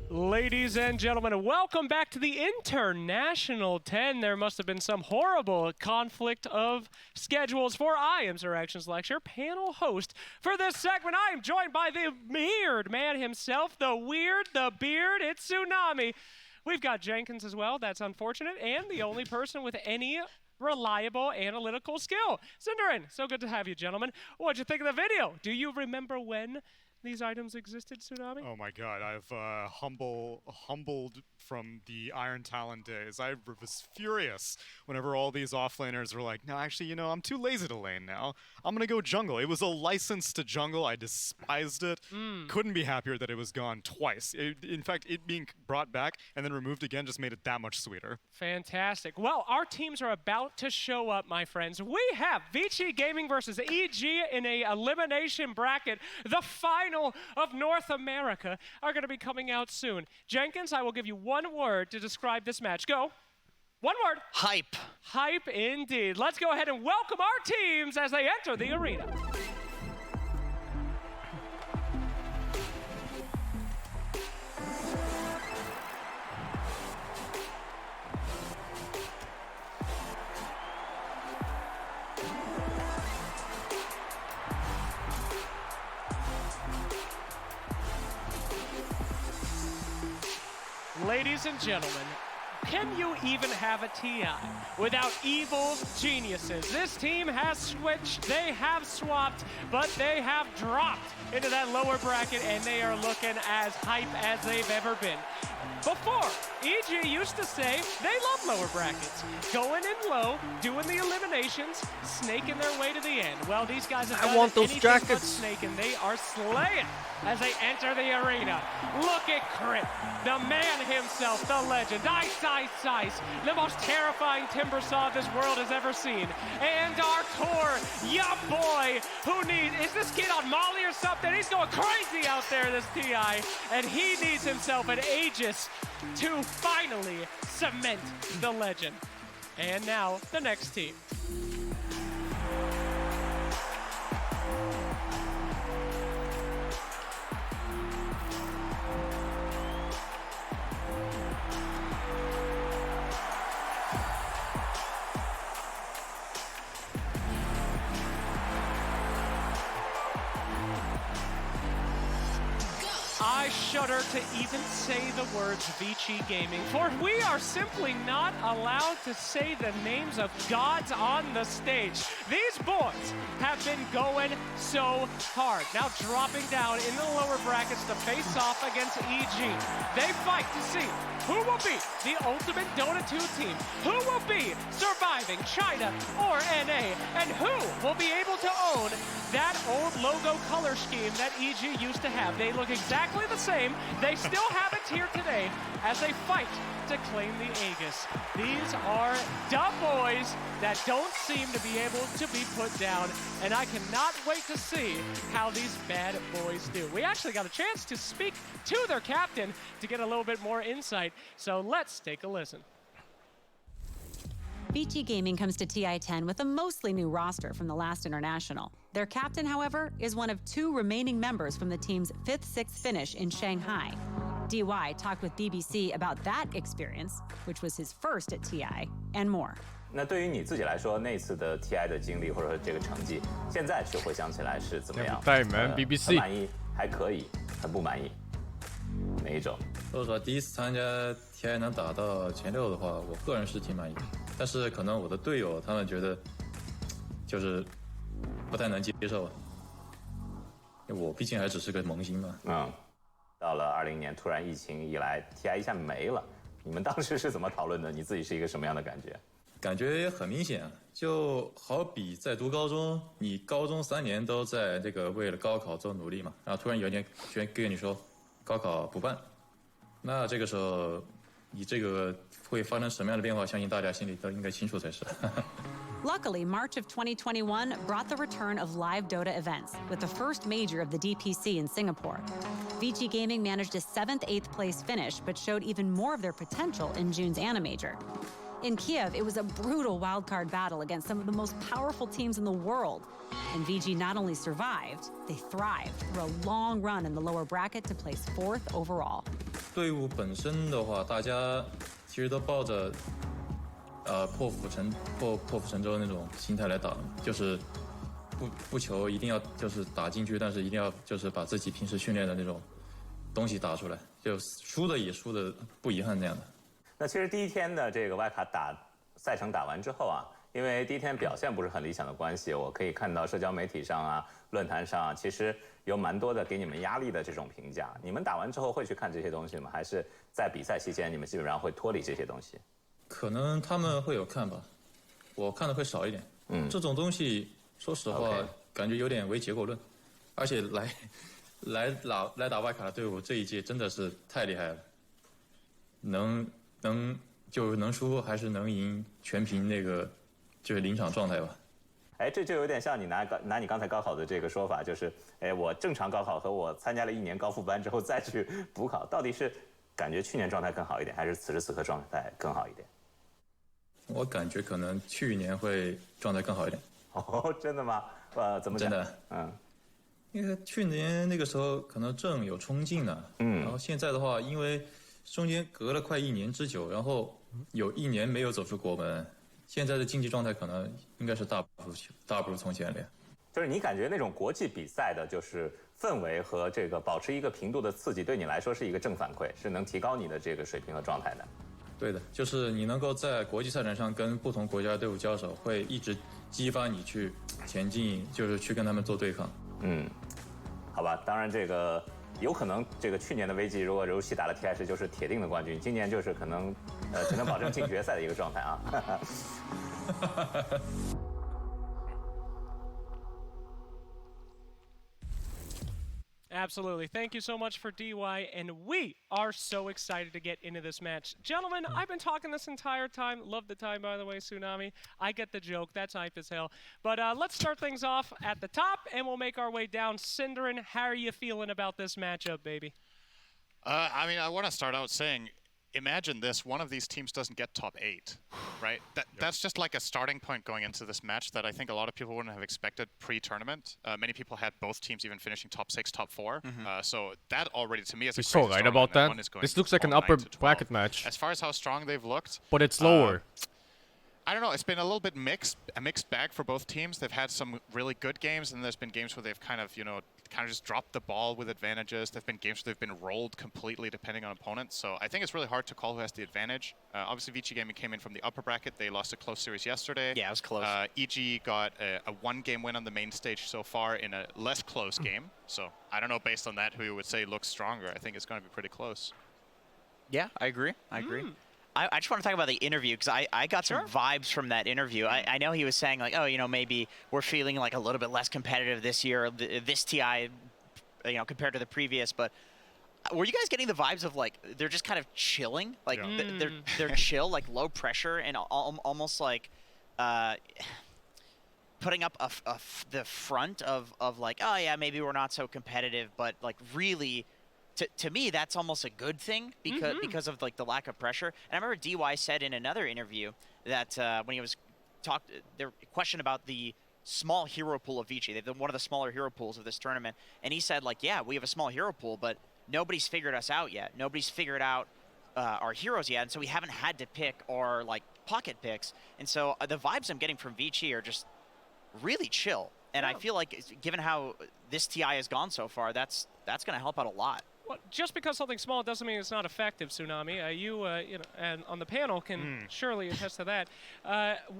Ladies and gentlemen, welcome back to the International 10. There must have been some horrible conflict of schedules, for I am Sir Actions Lecture, panel host for this segment. I am joined by the weird man himself, the weird, the beard, it's Tsunami. We've got Jenkins as well, that's unfortunate, and the only person with any reliable analytical skill. Cinderin, so good to have you, gentlemen. What'd you think of the video? Do you remember when these items existed, Tsunami?
Oh my god, I've humbled from the Iron Talon days. I was furious whenever all these offlaners were like, no, actually, you know, I'm too lazy to lane now. I'm gonna go jungle. It was a license to jungle. I despised it. Couldn't be happier that it was gone twice. In fact, it being brought back and then removed again just made it that much sweeter.
Fantastic. Well, our teams are about to show up, my friends. We have Vici Gaming versus EG in a elimination bracket. The final of North America are going to be coming out soon. Jenkins, I will give you one word to describe this match. Go. One word.
Hype.
Hype indeed. Let's go ahead and welcome our teams as they enter the arena. Ladies and gentlemen, can you even have a TI without evil geniuses? This team has switched, they have swapped, but they have dropped into that lower bracket and they are looking as hype as they've ever been. Before, EG used to say they love lower brackets. Going in low, doing the eliminations, snaking their way to the end. Well, these guys have done anything but snaking. They are slaying as they enter the arena. Look at Crit, the man himself, the legend. Ice, the most terrifying Timbersaw this world has ever seen. And our Tor, ya boy, is this kid on Molly or something? He's going crazy out there, this TI, and he needs himself an Aegis to finally cement the legend. And now, the next team. I shudder to even say the words Vici Gaming, for we are simply not allowed to say the names of gods on the stage. These boys have been going so hard. Now dropping down in the lower brackets to face off against EG. They fight to see who will be the ultimate Dota 2 team, who will be surviving China or NA, and who will be able to own that old logo color scheme that EG used to have. They look exactly the same. They still have it here today as they fight to claim the Aegis. These are dumb boys that don't seem to be able to be put down, and I cannot wait to see how these bad boys do. We actually got a chance to speak to their captain to get a little bit more insight, so let's take a listen.
Vici Gaming comes to TI-10 with a mostly new roster from the last international. Their captain, however, is one of 2 remaining members from the team's 5th-6th finish in Shanghai. DY talked with BBC about that experience, which was his first at TI, and more.
那对于你自己来说，那次的 TI 的经历或者说这个成绩，现在去回想起来是怎么样？
Every time, man. BBC.
很满意，还可以，很不满意，哪一种？
说实话，第一次参加 TI 能打到前6的话，我个人是挺满意的。但是可能我的队友他们觉得就是不太能接受，我毕竟还只是个萌新嘛。
到了20年，突然疫情一来 ，TI 一下没了。你们当时是怎么讨论的？你自己是一个什么样的感觉？
感觉也很明显，就好比在读高中，你高中3年都在这个为了高考做努力嘛，然后突然有一天跟你说高考不办，那这个时候你这个会发生什么样的变化？相信大家心里都应该清楚才是。
Luckily, March of 2021 brought the return of live Dota events, with the first major of the DPC in Singapore. Vici Gaming managed a 7th, 8th place finish, but showed even more of their potential in June's ANA major. In Kiev, it was a brutal wildcard battle against some of the most powerful teams in the world. And VG not only survived, they thrived through a long run in the lower bracket to place 4th overall.
队伍本身的话，大家其实都抱着破釜沉舟那种心态来打，就是不求一定要就是打进去，但是一定要就是把自己平时训练的那种东西打出来，就输的也输的不遗憾那样的。
那其实第一天的这个外卡赛程打完之后啊，因为第一天表现不是很理想的关系，我可以看到社交媒体上啊、论坛上啊，其实有蛮多的给你们压力的这种评价。你们打完之后会去看这些东西吗？还是在比赛期间你们基本上会脱离这些东西？
可能他们会有看吧，我看的会少一点。这种东西说实话感觉有点唯结果论，而且来打外卡的队伍这一届真的是太厉害了，能输还是能赢，全凭那个就是临场状态吧。
哎，这就有点像你拿你刚才高考的这个说法，就是哎，我正常高考和我参加了1年高复班之后再去补考，到底是感觉去年状态更好一点，还是此时此刻状态更好一点？
我感觉可能去年会状态更好一点。
哦，真的吗？怎么讲？
真的，因为去年那个时候可能正有冲劲呢，然后现在的话，因为中间隔了快1年之久，然后有1年没有走出国门，现在的竞技状态可能应该是大不如从前了呀。
就是你感觉那种国际比赛的，就是氛围和这个保持一个频度的刺激，对你来说是一个正反馈，是能提高你的这个水平和状态的。
对的，就是你能够在国际赛场上跟不同国家的队伍交手，会一直激发你去前进，就是去跟他们做对抗。
好吧，当然这个有可能这个去年的危机，如果柔系打了 TI10就是铁定的冠军，今年就是可能只能保证进决赛的一个状态啊。
Absolutely. Thank you so much for DY, and we are so excited to get into this match. Gentlemen, I've been talking this entire time. Love the time, by the way, Tsunami. I get the joke. That's hype as hell. But let's start things off at the top, and we'll make our way down. Cinderin, how are you feeling about this matchup, baby?
I mean, I want to start out saying, imagine this, one of these teams doesn't get top 8, right? That's just like a starting point going into this match that I think a lot of people wouldn't have expected pre-tournament. Many people had both teams even finishing top 6, top 4. So that already, to me, is
We're so right about that. This looks like an upper bracket match.
As far as how strong they've looked.
But it's lower.
I don't know. It's been a little bit a mixed bag for both teams. They've had some really good games, and there's been games where they've kind kind of just dropped the ball with advantages. There've been games where they've been rolled completely depending on opponents. So I think it's really hard to call who has the advantage. Obviously, Vici Gaming came in from the upper bracket. They lost a close series yesterday.
Yeah, it was close.
EG got a one-game win on the main stage so far in a less close game. So I don't know, based on that, who you would say looks stronger. I think it's going to be pretty close.
Yeah, I agree. I agree. I just want to talk about the interview because I got some vibes from that interview. I know he was saying like, oh, you know, maybe we're feeling like a little bit less competitive this year, this TI, you know, compared to the previous. But were you guys getting the vibes of like they're just kind of chilling, like they're chill, like low pressure, and almost like putting up the front of like, oh yeah, maybe we're not so competitive, but like really. To me, that's almost a good thing because of like the lack of pressure. And I remember DY said in another interview that when he was there questioned about the small hero pool of Vici. They've been one of the smaller hero pools of this tournament, and he said like, yeah, we have a small hero pool, but nobody's figured us out yet. Nobody's figured out our heroes yet, and so we haven't had to pick our like pocket picks. And so the vibes I'm getting from Vici are just really chill. And I feel like given how this TI has gone so far, that's going to help out a lot.
Well, just because something's small doesn't mean it's not effective, Tsunami. You know, and on the panel can surely attest to that.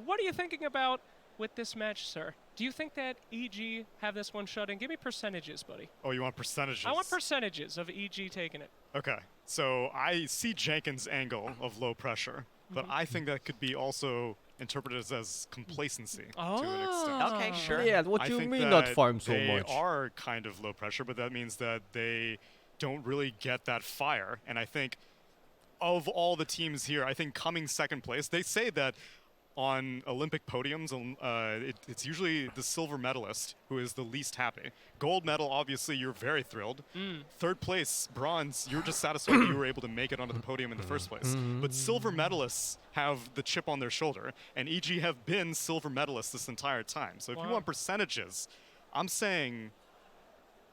What are you thinking about with this match, sir? Do you think that EG have this one shut in? Give me percentages, buddy.
Oh, you want percentages?
I want percentages of EG taking it.
Okay, so I see Jenkins' angle of low pressure, but I think that could be also interpreted as complacency to an extent.
Okay, sure.
Yeah, what do you mean not farm so much?
They are kind of low pressure, but that means that they don't really get that fire. And I think of all the teams here, I think coming second place, they say that on Olympic podiums, it's usually the silver medalist who is the least happy. Gold medal, obviously, you're very thrilled. Third place, bronze, you're just satisfied that you were able to make it onto the podium in the first place. But silver medalists have the chip on their shoulder, and EG have been silver medalists this entire time. So if you want percentages, I'm saying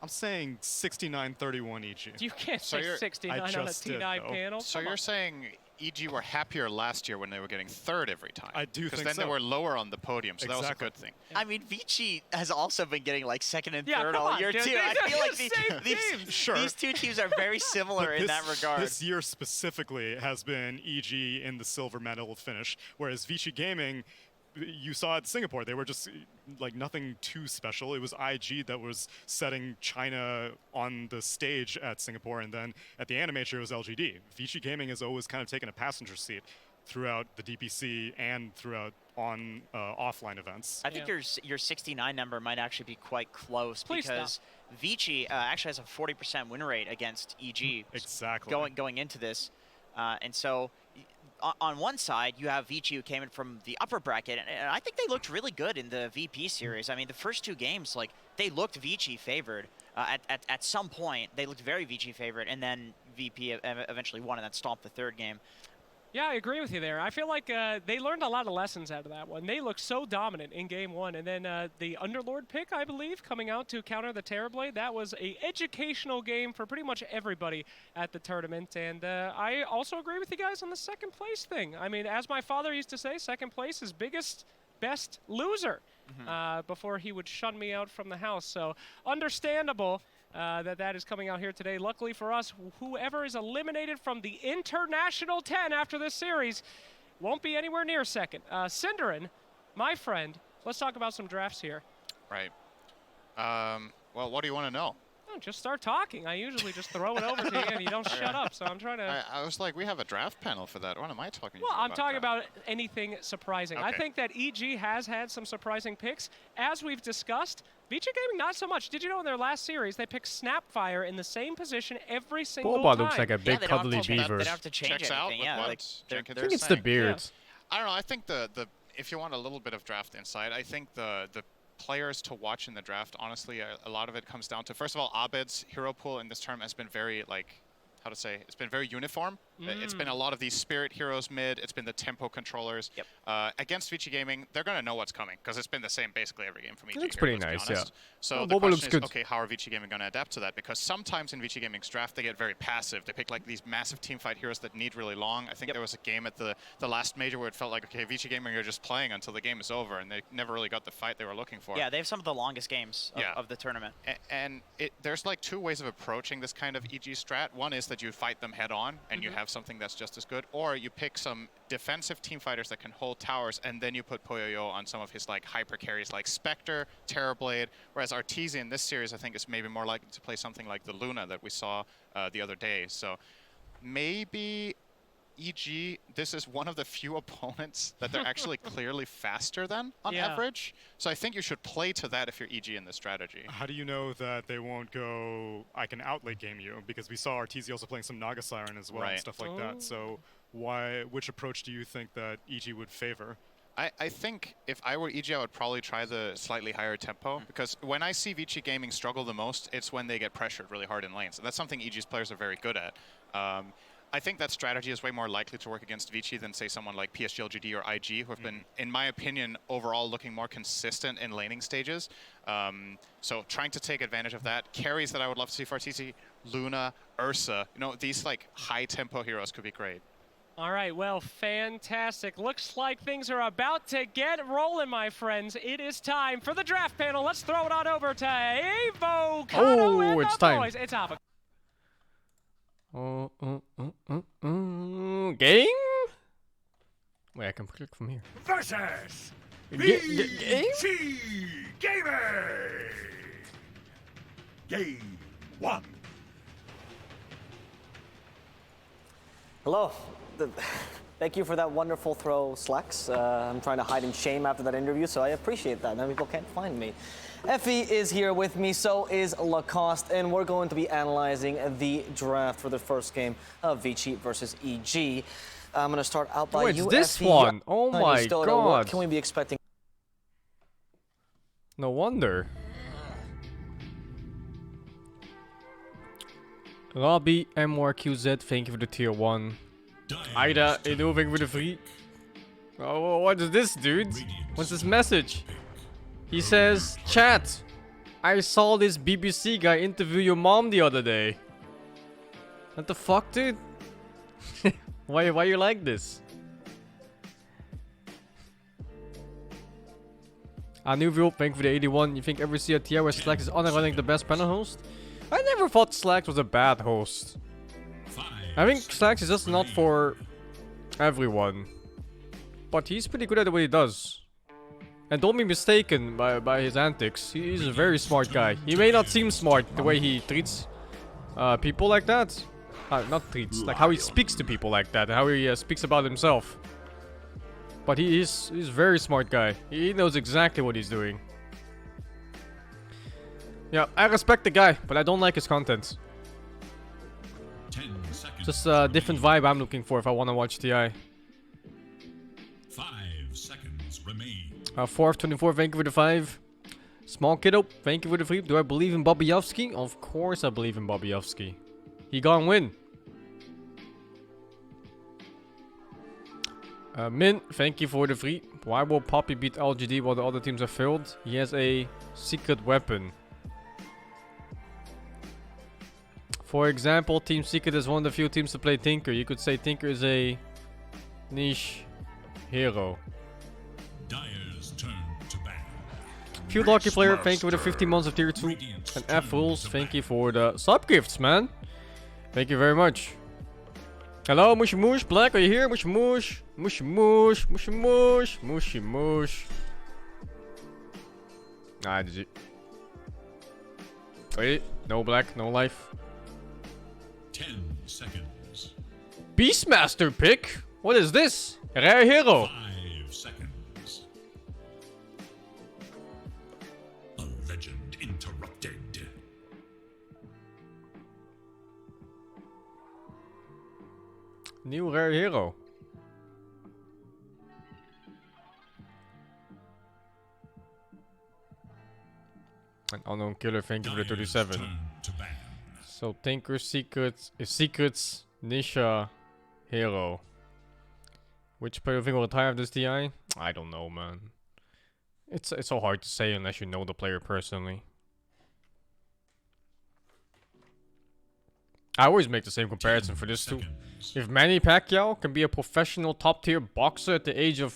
69-31 EG.
You can't say 69 on a T9 panel.
So you're saying EG were happier last year when they were getting third every time.
I do think so.
Because then they were lower on the podium, so that was a good thing.
I mean, Vici has also been getting like second and third all year, too. I feel like these two teams are very similar in that regard.
This year specifically has been EG in the silver medal finish, whereas Vici Gaming, you saw at Singapore, they were just like nothing too special. It was IG that was setting China on the stage at Singapore, and then at the Animator it was LGD. Vici Gaming has always kind of taken a passenger seat throughout the DPC and throughout on offline events.
I think your 69 number might actually be quite close because Vici actually has a 40% win rate against EG.
Exactly.
Going into this, and so. On one side, you have Vici who came in from the upper bracket, and I think they looked really good in the VP series. I mean, the first two games, like, they looked Vici favored. At some point, they looked very Vici favored, and then VP eventually won and then stomped the third game.
Yeah, I agree with you there. I feel like they learned a lot of lessons out of that one. They looked so dominant in game one. And then the Underlord pick, I believe, coming out to counter the Terrorblade, that was an educational game for pretty much everybody at the tournament. And I also agree with you guys on the second place thing. I mean, as my father used to say, second place is biggest, best loser before he would shun me out from the house. So understandable. That is coming out here today. Luckily for us, whoever is eliminated from the International 10 after this series won't be anywhere near second. Cinderin, my friend, let's talk about some drafts here.
Right. Well, what do you want to know?
Oh, just start talking. I usually just throw it over to you and you don't shut up, so I'm trying to...
I was like, we have a draft panel for that. What am I talking
about? Well, I'm talking
about
anything surprising.
Okay.
I think that EG has had some surprising picks. As we've discussed, Vici Gaming not so much. Did you know in their last series, they picked Snapfire in the same position every single time?
looks like a big cuddly beaver.
They don't have to change
Checks
anything.
out
Yeah,
like
I think it's the beards.
I don't know. I think the if you want a little bit of draft insight, I think the players to watch in the draft, honestly, a lot of it comes down to, first of all, Abed's hero pool in this term has been very, like, how to say, it's been very uniform. It's been a lot of these spirit heroes mid. It's been the tempo controllers.
Yep.
Against Vici Gaming, they're going to know what's coming because it's been the same basically every game from EG.
Looks
here,
pretty
let's be
nice, yeah.
honest. So
Oh,
the
Boba
question
looks
is,
good.
okay, how are Vici Gaming going to adapt to that? Because sometimes in Vici Gaming's draft, they get very passive. They pick like these massive teamfight heroes that need really long. I think there was a game at the last major where it felt like, okay, Vici Gaming are just playing until the game is over, and they never really got the fight they were looking for.
Yeah, they have some of the longest games of the tournament.
And there's like two ways of approaching this kind of EG strat. One is that you fight them head on and you have something that's just as good, or you pick some defensive team fighters that can hold towers, and then you put Poyoyo on some of his like hyper carries like Spectre, Terrorblade, whereas Arteezy in this series I think is maybe more likely to play something like the Luna that we saw the other day. So maybe EG, this is one of the few opponents that they're actually clearly faster than on average. So I think you should play to that if you're EG in this strategy.
How do you know that they won't go, I can outlate game you? Because we saw Arteezy also playing some Naga Siren as well and stuff like that. So which approach do you think that EG would favor?
I think if I were EG, I would probably try the slightly higher tempo, because when I see Vici Gaming struggle the most, it's when they get pressured really hard in lanes. And that's something EG's players are very good at. I think that strategy is way more likely to work against Vici than, say, someone like PSG LGD or IG, who have been, in my opinion, overall looking more consistent in laning stages. So trying to take advantage of that. Carries that I would love to see for Arteezy, Luna, Ursa, you know, these like high tempo heroes could be great.
All right, well, fantastic. Looks like things are about to get rolling, my friends. It is time for the draft panel. Let's throw it on over to Avocado and
it's
the
time.
boys. It's Avocado.
Game? Wait, I can click from here.
Versus
Game?
Gaming. Game 1.
Hello. Thank you for that wonderful throw, Slacks. I'm trying to hide in shame after that interview, so I appreciate that. Now people can't find me. Effie is here with me, so is Lacoste, and we're going to be analyzing the draft for the first game of Vici versus EG. I'm going to start out by you,
it's this
Effie.
one. Oh
Honey
my
Stoto,
god.
What can we be expecting?
No wonder. Robbie, MRQZ, thank you for the tier 1. Ida, thank you for the free. Oh, what is this, dude? What's this message? He says, chat, I saw this BBC guy interview your mom the other day. What the fuck, dude? Why you like this? Anuvio, thank you for the 81. You think every CRTR where Slacks is running the best panel host? I never thought Slacks was a bad host. I think Slacks is just not for everyone. But he's pretty good at what he does. And don't be mistaken by his antics. He's a very smart guy. He may not seem smart the way he treats people like that. Not treats, like how he speaks to people like that. How he speaks about himself. But he's a very smart guy. He knows exactly what he's doing. Yeah, I respect the guy, but I don't like his content.
10 seconds.
Just a different vibe I'm looking for if I want to watch TI.
5 seconds remain.
424, thank you for the 5. Small Kiddo, thank you for the 3. Do I believe in Bobbyovsky? Of course I believe in Bobbyovsky. He gonna win. Min, thank you for the 3. Why will Poppy beat LGD while the other teams have failed? He has a secret weapon. For example, Team Secret is one of the few teams to play Tinker. You could say Tinker is a niche hero.
Dyer's turn to bat.
Few lucky player, thank you for the 15 months of tier 2. And F Rules, thank you for the sub gifts, man. Thank you very much. Hello, Mushy Moosh. Black, are you here? Mushy Moosh. Mushy Moosh. Mushy Moosh. Mushy Moosh. Ah, GG. Wait, no Black, no life.
10 seconds.
Beastmaster pick? What is this? Rare hero.
5 seconds. A legend interrupted.
New rare hero. An unknown killer, thank you for the 37. So Tinker Secrets Nisha Hero. Which player do you think will retire this TI? I don't know, man. It's so hard to say unless you know the player personally. I always make the same comparison for this too. If Manny Pacquiao can be a professional top tier boxer at the age of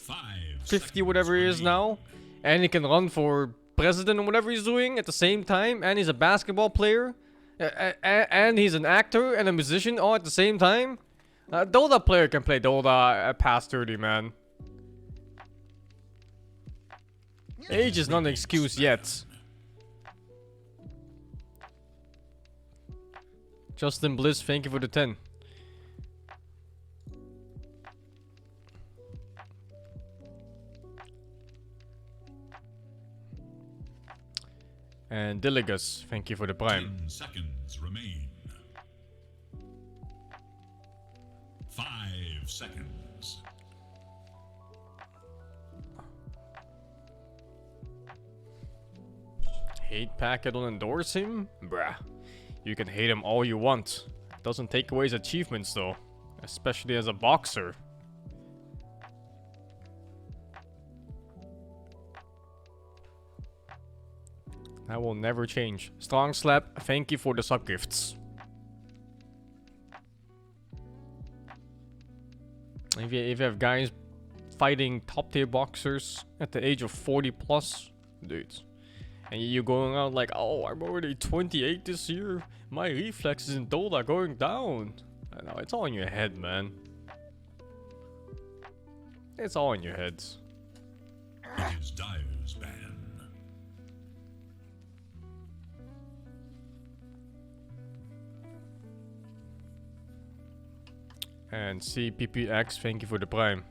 50, whatever he is now, and he can run for president or whatever he's doing at the same time, and he's a basketball player, and he's an actor and a musician all at the same time, Dota player can play Dota past 30, man. Age is not an excuse yet. Justin Bliss, thank you for the 10. And Diligus, thank you for the prime.
10 seconds remain. 5 seconds.
Hate Packet will endorse him? Bruh. You can hate him all you want. Doesn't take away his achievements though. Especially as a boxer. That will never change. Strong Slap, thank you for the sub gifts. If you have guys fighting top tier boxers at the age of 40 plus, dudes. And you're going out like, oh, I'm already 28 this year. My reflexes in Dota are going down. I know, it's all in your head, man. It's all in your heads.
It is Dire's ban.
And CPPX, thank you for the prime.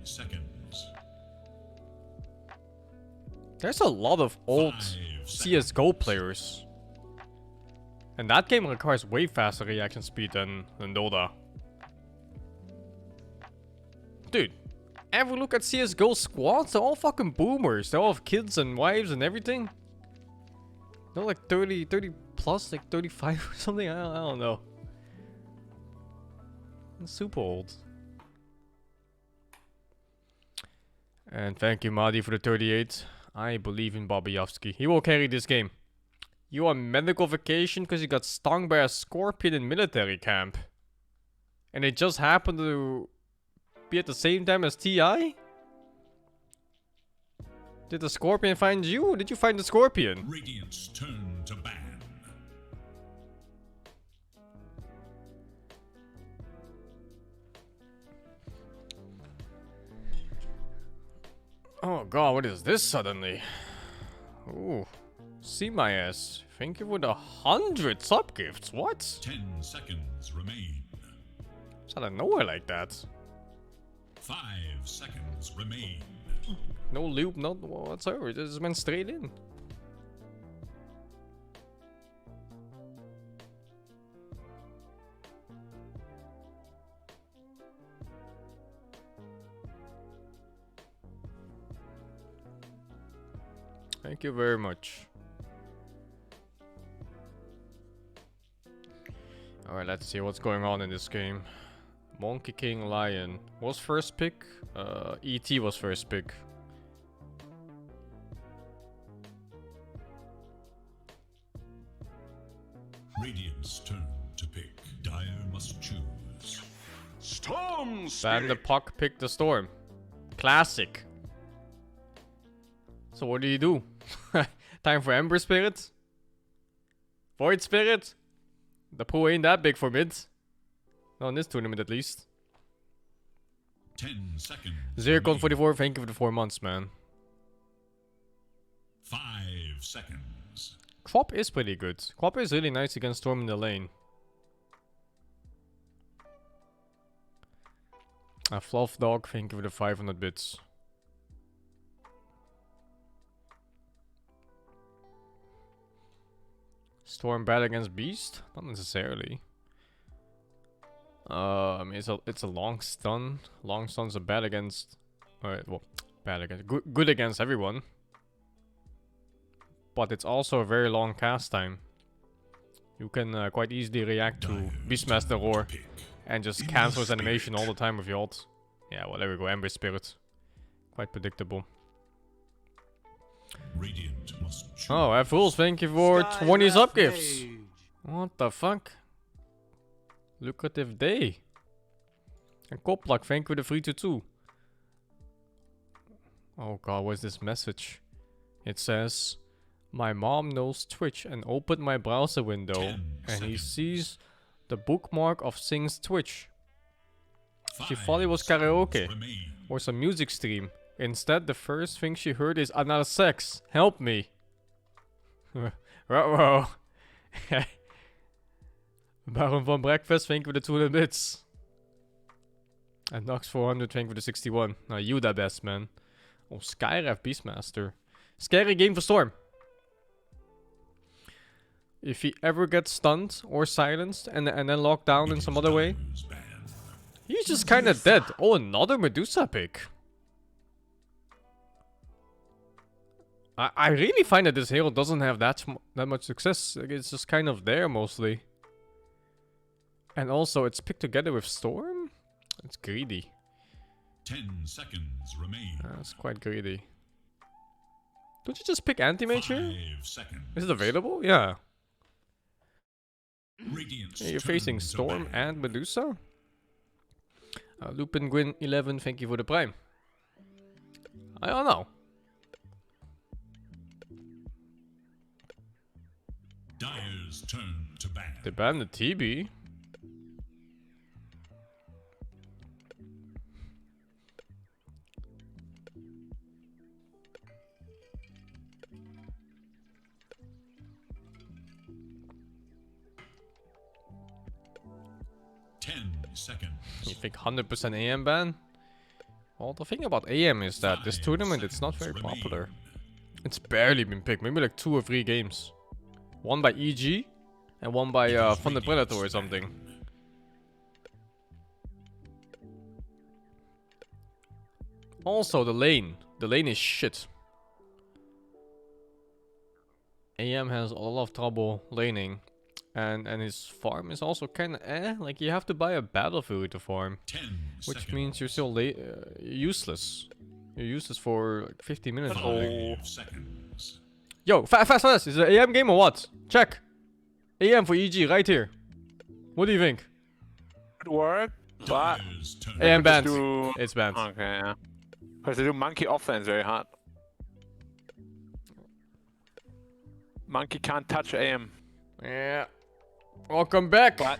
Seconds.
There's a lot of old CSGO players. And that game requires way faster reaction speed than Dota. Dude, ever look at CSGO squads? They're all fucking boomers. They all have kids and wives and everything. They're like 30 plus, like 35 or something. I don't know. They're super old. And thank you, Madi, for the 38. I believe in Bobbyovsky. He will carry this game. You on medical vacation because you got stung by a scorpion in military camp. And it just happened to be at the same time as TI? Did the scorpion find you, or did you find the scorpion?
Radiant's turn to ban.
Oh god, what is this suddenly? Ooh. See my ass. Thank you for the 100 sub gifts. What?
10 seconds remain.
It's out of nowhere like that.
5 seconds remain.
No loop, not whatsoever. It just went straight in. Thank you very much. Alright, let's see what's going on in this game. Monkey King Lion was first pick. ET was first pick.
Radiant's turn to pick. Dire must choose.
Storm
Ban the puck, pick the storm. Classic. So what do you do? Time for Ember Spirit? Void Spirit? The pool ain't that big for mid. Not in this tournament at least.
10 seconds.
Zircon 44, thank you for the 4 months, man.
5 seconds.
Crop is pretty good. Crop is really nice against Storm in the lane. A Fluff Dog, thank you for the 500 bits. Storm bad against Beast? Not necessarily. I mean, it's a long stun. Long stuns are bad against... Alright, well, bad against, good against everyone. But it's also a very long cast time. You can quite easily react to Beastmaster Roar and just cancel his animation all the time with your ult. Yeah, well, there we go, Ember Spirit. Quite predictable. Oh, F-Fools, thank you for 20 sub gifts. What the fuck? Lucrative day. And Koplak, thank you for the 322. Oh god, what's this message? It says, my mom knows Twitch and opened my browser window and he sees the bookmark of Sing's Twitch. She thought it was karaoke or some music stream. Instead, the first thing she heard is anal sex. Help me. Ruh-roh. Baron van Breakfast, thank you for the 200 bits. And Nox 400, thank you for the 61. Now you the best, man. Oh, Skyref Beastmaster. Scary game for Storm. If he ever gets stunned or silenced and then locked down in some other way, he's just kind of dead. Oh, another Medusa pick. I really find that this hero doesn't have that much success. Like, it's just kind of there mostly. And also, it's picked together with Storm? It's greedy.
10 seconds remain.
That's quite greedy. Don't you just pick Anti-Mage here?
5 seconds.
Is it available? Yeah.
Radiant's
You're facing Storm and Medusa? Lupin Gwyn 11, thank you for the Prime. I don't know.
Dire's turn to ban.
They banned the TB.
Seconds.
You think 100% AM ban? Well, the thing about AM is that this tournament, it's not very popular. It's barely been picked, maybe like 2 or 3 games. One by EG, and one by Thunder Predator or something. Also, the lane. The lane is shit. AM has a lot of trouble laning. And his farm is also kinda like you have to buy a battlefield to farm. Which means you're still useless. You're useless for like 50 minutes. Yo, fast! Is it an AM game or what? Check. AM for EG right here. What do you think?
Good work, but
AM banned. It's banned.
Okay, yeah. Because they do Monkey offlane very hard. Monkey can't touch AM.
Yeah. Welcome back.
But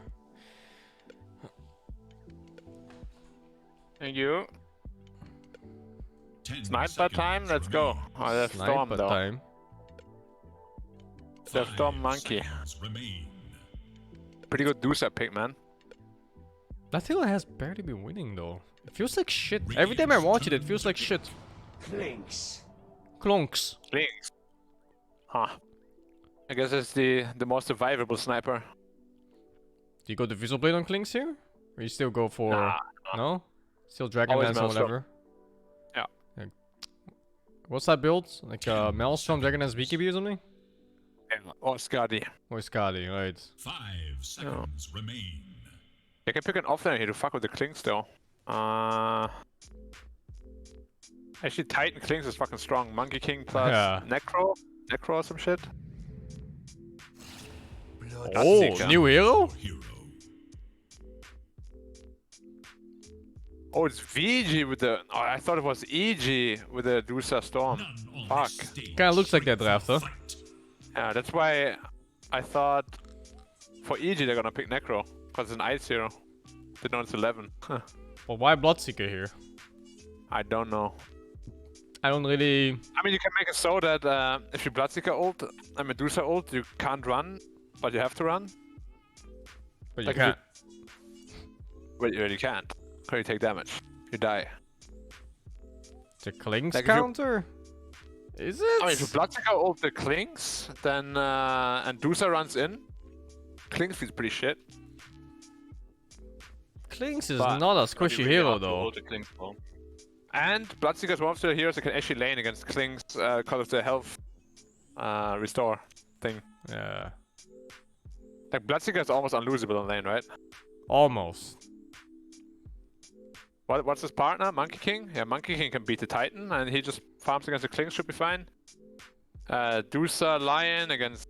thank you. Sniper time, let's go. Oh, there's Storm though.
Time.
There's Storm Monkey. Pretty good Dusa pick, man.
That hero has barely been winning though. It feels like shit. Every time I watch it, it feels like shit.
Clinks.
Clonks.
Clinks. Huh. I guess it's the most survivable sniper.
Do you go the Visual Blade on Clinks here? Or you still go for...
Nah.
No? Still Dragon Dance or whatever?
Yeah.
Like, what's that build? Like Maelstrom, Dragon Dance, BKB or something?
Yeah. Or Skadi.
Or Skadi, right.
5 seconds remain.
You can pick an offlane here to fuck with the Clinks though. Actually, Titan Clinks is fucking strong. Monkey King plus Necro? Necro or some shit?
Oh, new hero?
Oh, it's VG with the... Oh, I thought it was EG with the Dusa Storm. Fuck.
Kinda looks like that draft, huh?
Yeah, that's why I thought for EG they're gonna pick Necro. Because it's an Ice hero. They know it's 11.
Well, why Bloodseeker here?
I don't know.
I don't really...
I mean, you can make it so that if you Bloodseeker ult and Medusa ult, you can't run, but you have to run.
But you
like
can't.
Well, you can't. Because you take damage. You die.
The Clinks
like
counter? Is it?
I mean, if you Bloodseeker ult the Clinks, then and Dusa runs in, Clinks feels pretty shit.
Clinks is not a squishy hero though.
And Bloodseeker's one of the heroes that can actually lane against Kling's because of the health restore thing.
Yeah.
Like Bloodseeker is almost unlosable on lane, right?
Almost.
What's his partner? Monkey King? Yeah, Monkey King can beat the Titan, and he just farms against the Klings, should be fine. Dusa Lion against...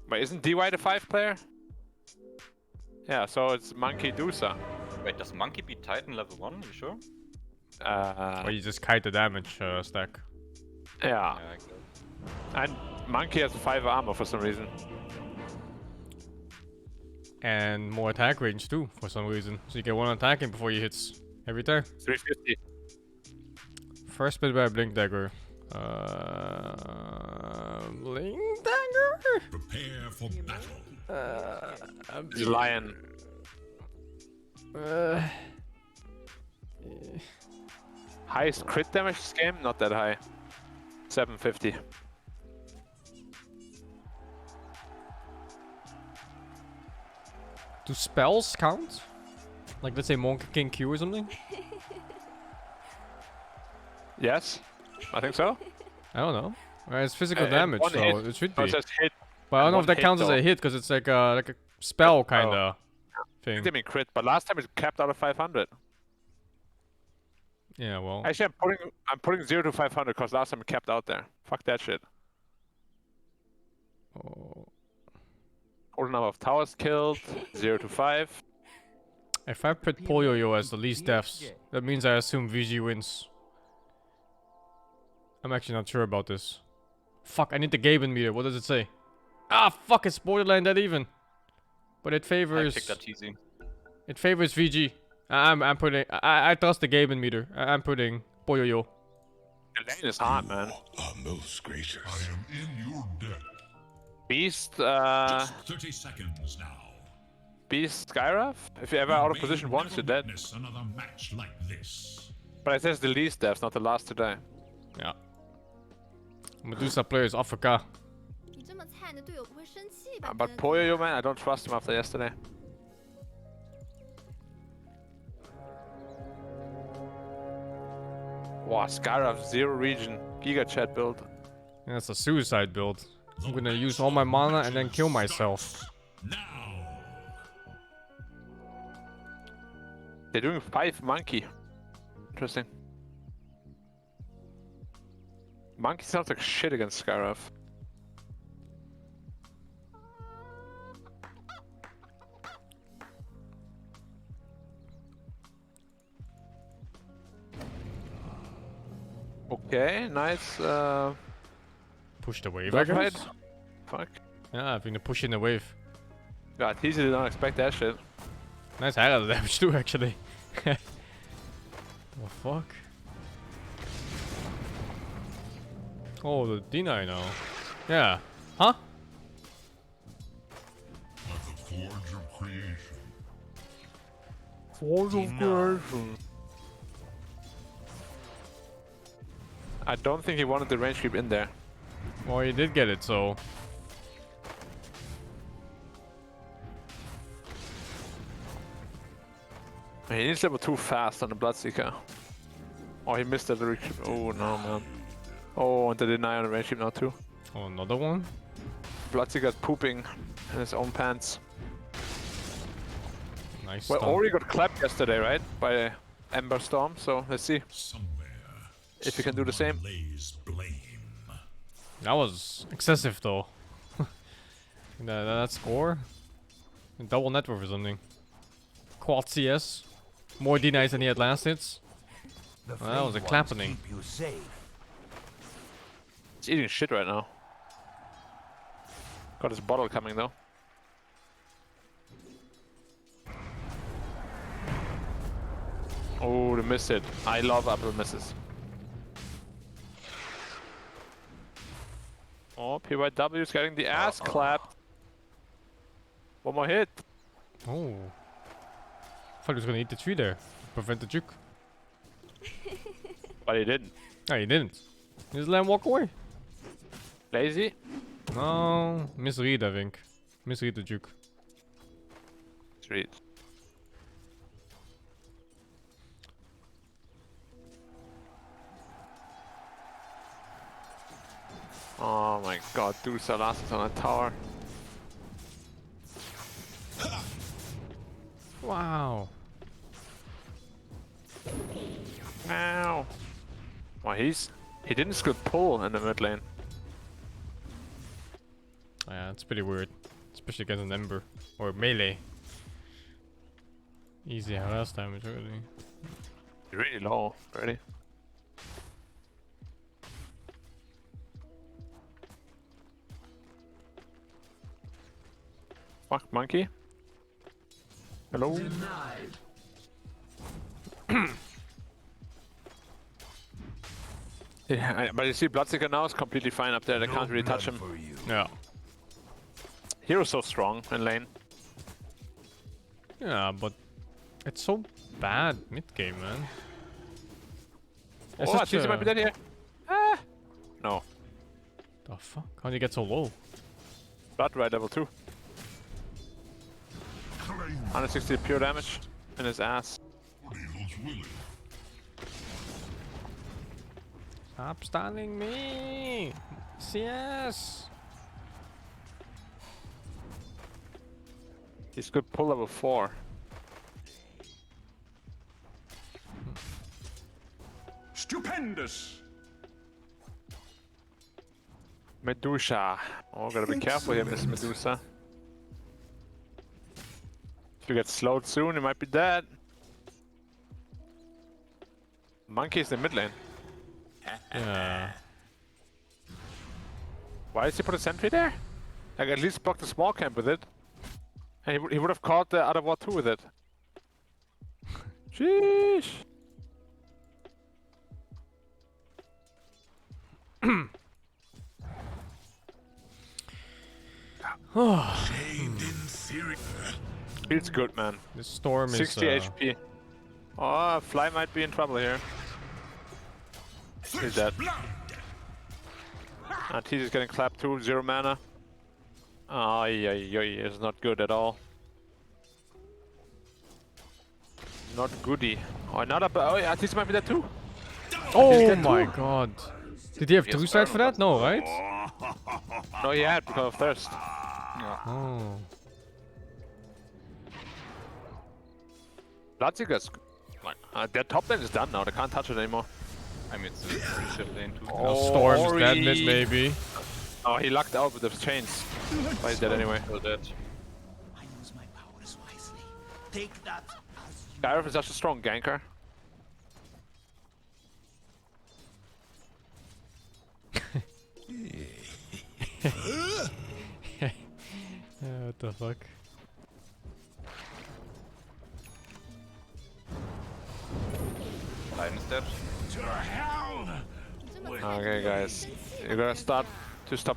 Wait, isn't DY the 5 player? Yeah, so it's Monkey Dusa.
Wait, does Monkey beat Titan level 1? You sure?
Or you just kite the damage stack.
Yeah. And Monkey has 5 armor for some reason.
And more attack range too, for some reason. So you get one attacking before he hits every turn.
350.
First bit by Blink Dagger. Blink Dagger?
Prepare for battle.
The Lion. Highest crit damage this game? Not that high. 750.
Do spells count? Like, let's say Monkey King Q or something?
Yes, I think so.
I don't know. It's physical damage, so
hit.
it should
Oh,
be.
it says hit.
But I don't know if that
Hit,
counts as
though.
a hit, because it's like a spell kind of thing.
It didn't mean crit, but last time it capped out of 500.
Yeah, well.
Actually, I'm putting 0 to 500 because last time it capped out there. Fuck that shit.
Oh.
Total number of towers killed, 0 to 5.
If I put Poyo as the least deaths, that means I assume VG wins. I'm actually not sure about this. Fuck, I need the Gaben meter. What does it say? Ah, fuck, it's borderline dead even. But it favors...
I picked that easy.
It favors VG. I'm putting... I trust the Gaben meter. I'm putting Poyo.
The lane is hard, man.
Most gracious. I am in your debt.
Beast,
Just 30 seconds now.
Beast Skyrath? If you're ever out of position once, you're dead.
Another match like this.
But it says the least deaths, not the last to die.
Yeah. Medusa players AFK.
But Poyo, man, I don't trust him after yesterday. Wow, Skyrath, 0 region, Giga Chat build.
Yeah, that's a suicide build. I'm gonna use all my mana and then kill myself.
They're doing 5 monkey. Interesting. Monkey sounds like shit against Skyrath. Okay, nice.
Push the wave, I guess?
Fuck.
Yeah, I think they're pushing the wave.
God, easy to not expect that shit.
Nice highlight damage too, actually. The fuck? Oh, the deny now. Yeah. Huh?
At the forge of creation.
Forge of creation. I don't think he wanted the range creep in there.
Well, he did get it, so...
He needs level 2 fast on the Bloodseeker. Oh, he missed that range creep. Oh no, man. Oh, and the deny on the range creep now too.
Oh, another one?
Bloodseeker's pooping in his own pants.
Nice.
Well,
stun.
Ori got clapped yesterday, right? By Ember Storm, so let's see. If you can do the same.
That was excessive, though. that score? Double net worth or something. Quad CS. More denies than he had last hits. Well, that was a clapping.
He's eating shit right now. Got his bottle coming though. Oh, they missed it. I love Apple misses. Oh, PYW is getting the ass clapped. One more hit.
Oh. I thought he was gonna eat the tree there. Prevent the juke.
But he didn't.
No, he didn't. He just let him walk away.
Lazy?
No. Misread, I think. Misread the juke.
Misread. Oh my god, Dusa last is on a tower.
Wow.
Wow. Well, he didn't skill pull in the mid lane.
Yeah, it's pretty weird. Especially against an Ember. Or melee. Easy harass damage already.
Really low, already. Fuck, monkey. Hello? Yeah, but you see Bloodseeker now is completely fine up there, they can't really touch him.
Yeah.
Hero's so strong in lane.
Yeah, but it's so bad mid-game, man.
Oh, Atisi might be dead here. Ah! No.
The fuck? How did he get so low?
Blood right level 2. 160 pure damage in his ass.
Stop stunning me! CS!
He's good pull level 4.
Stupendous.
Medusa. Oh, gotta be careful here, Miss Medusa. If you get slowed soon, you might be dead. Monkey's in mid lane.
Yeah.
Why does he put a sentry there? Like, at least block the small camp with it. And he would have caught the other Vod too with it. Sheesh. Feels good, man.
This storm
60
is
60 HP. Oh, Fly might be in trouble here. He's dead. And he's getting clapped too, 0 mana. Oh, yeah, it's not good at all. Not goody. Oh, another. Oh, yeah, this might be dead too.
Oh my god. Did he have 2 start for that? No, right?
No, he had because of thirst.
Oh.
Bloodseeker's their top lane is done now, they can't touch it anymore.
I mean, it's a pretty shit lane too.
Oh, Storm's dead mid maybe.
Oh, he lucked out with the chains. But he's dead anyway.
Still dead.
I use my powers wisely. Take that as
Gareth is such a strong ganker.
What the fuck?
Lion is dead.
Okay, guys. You're gonna stop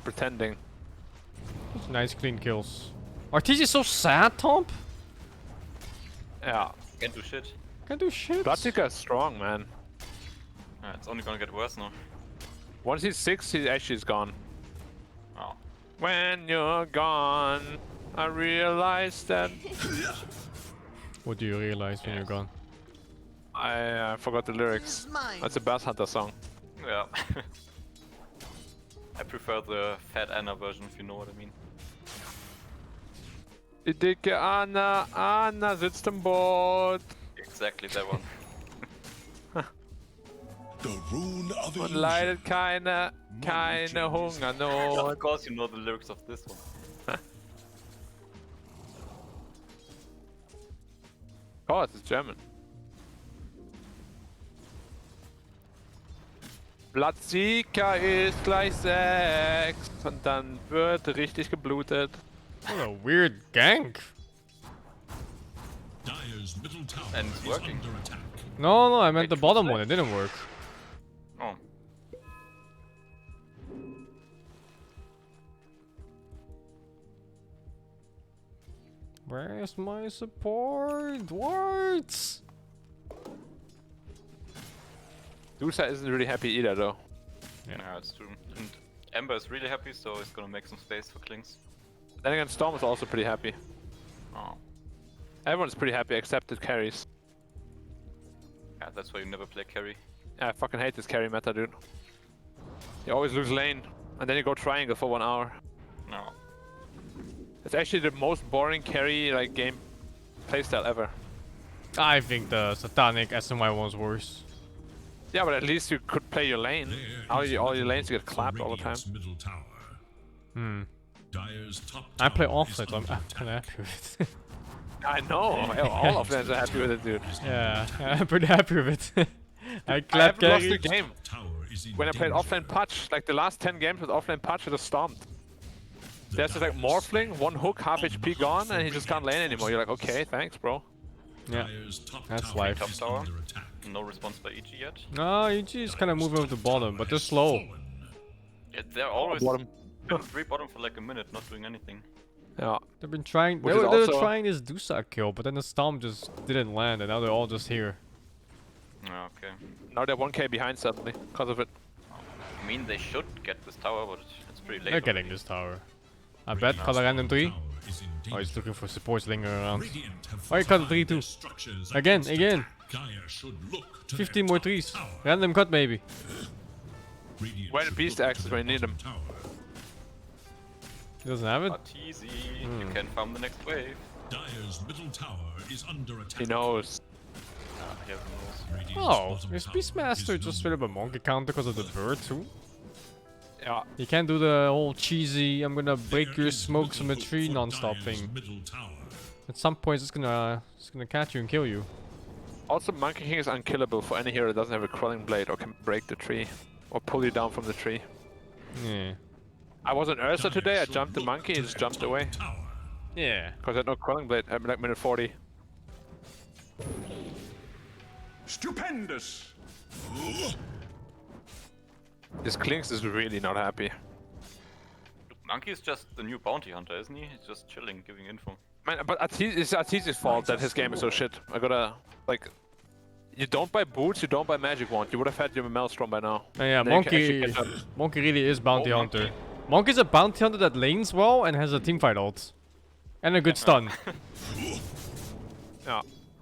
pretending.
Nice clean kills. Arteezy is so sad, Tomp?
Yeah.
Can't do shit.
Can't do shit.
Bloodseeker is strong, man.
It's only gonna get worse now.
Once he's 6, he actually is gone.
Oh.
When you're gone, I realize that...
What do you realize when you're gone?
I forgot the lyrics. That's a Bass Hunter song.
Yeah. I prefer the Fat Anna version, if you know what I mean.
Die dicke Anna, Anna sitzt im Boot.
Exactly that one.
Und leidet keine Hungernot.
Of course you know the lyrics of this one.
Of course, it's German. Bloodseeker ist gleich 6 und dann wird richtig geblutet.
What a weird gank.
And it's working.
No, I meant the bottom one. It didn't work.
Oh.
Where's my support? Wards!
Dusa isn't really happy either, though.
Yeah, it's true. And Ember is really happy, so he's gonna make some space for Klings.
Then again, Storm is also pretty happy.
Oh.
Everyone's pretty happy except the carries.
Yeah, that's why you never play carry.
Yeah, I fucking hate this carry meta, dude. You always lose lane. and then you go triangle for 1 hour.
No.
It's actually the most boring carry like game playstyle ever.
I think the Satanic SMY one's worse.
Yeah, but at least you could play your lane. All your lanes get clapped all the time.
Middle tower.
Hmm.
Dire's top
I play
tower is
offset, so I'm
under
kind of happy with it.
I know. All of them are happy with it, dude.
Yeah, I'm pretty happy with it. I clap
haven't lost
carry.
a game. When I played offlane patch, like the last 10 games with offlane patch, I just stomped. There's just like morphling, 1 hook, half HP gone, and he just can't lane anymore. You're like, okay, thanks, bro.
Yeah, that's life.
Top tower. No response by EG yet.
No, EG is kind of moving over the bottom, but they're slow.
Yeah, they're always
bottom.
3 bottom for like a minute, not doing anything.
Yeah.
They've been trying. They
Which is
were
also-
trying this Dusa kill, but then the Stomp just didn't land, and now they're all just here.
Oh, okay.
Now they're 1k behind suddenly because of it.
I mean, they should get this tower, but it's pretty late.
They're getting this tower. I bet color random 3. Oh, he's looking for supports lingering around. Oh, he cut a 3 too. Again. 15 more 3s. Random cut maybe.
Where the beast axes when you need them.
He doesn't have it?
Not easy. You can farm the next wave.
Dire's middle tower is under attack.
He knows.
He has knows.
Oh, is Beastmaster just straight up a monkey counter because of the bird too?
Yeah.
You can't do the whole cheesy, I'm gonna break your smokes on the tree non-stop thing. At some point it's gonna catch you and kill you.
Also, Monkey King is unkillable for any hero that doesn't have a Quelling Blade or can break the tree. Or pull you down from the tree.
Yeah.
I was on Ursa today, I jumped the monkey, he just jumped away.
Yeah.
Because I had no Quelling Blade at like minute 40.
Stupendous!
This Klinks is really not happy.
Monkey is just the new bounty hunter, isn't he? He's just chilling, giving info.
Man, but it's Arteezy's fault that his game is so shit. I gotta, like... You don't buy boots, you don't buy magic wand. You would have had your Maelstrom by now.
Yeah,
Then you can actually
Monkey.
catch up.
Monkey really is bounty
Oh,
hunter. Monkey's a bounty hunter that lanes well and has a teamfight ult. And a good stun.
Yeah,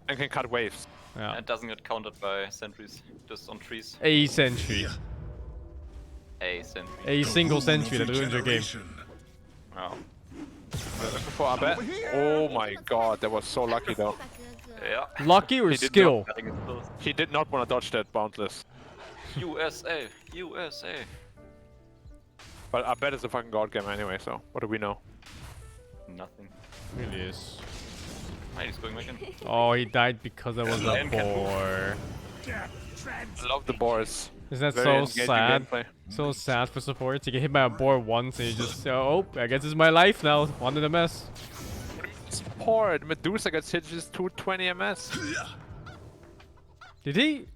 and can cut waves.
Yeah.
And doesn't get countered by sentries, just on trees.
A sentry.
A sentry.
A single sentry that ruins your game.
Oh.
For Abed. Oh my god, that was so lucky though.
Yeah.
Lucky or
He did
skill?
He did not want to dodge that boundless.
USA. USA.
But I bet it's a fucking god game anyway, so what do we know?
Nothing.
Really is.
Hey, he's going back in.
Oh, he died because there was a
Lion can't move.
boar.
I love the boars.
Isn't that
Very
so
engaging
sad?
gameplay.
So sad for supports. You get hit by a boar once and you just, oh, I guess it's my life now. One in the mess.
Support! Medusa gets hit just 220 MS.
Did he?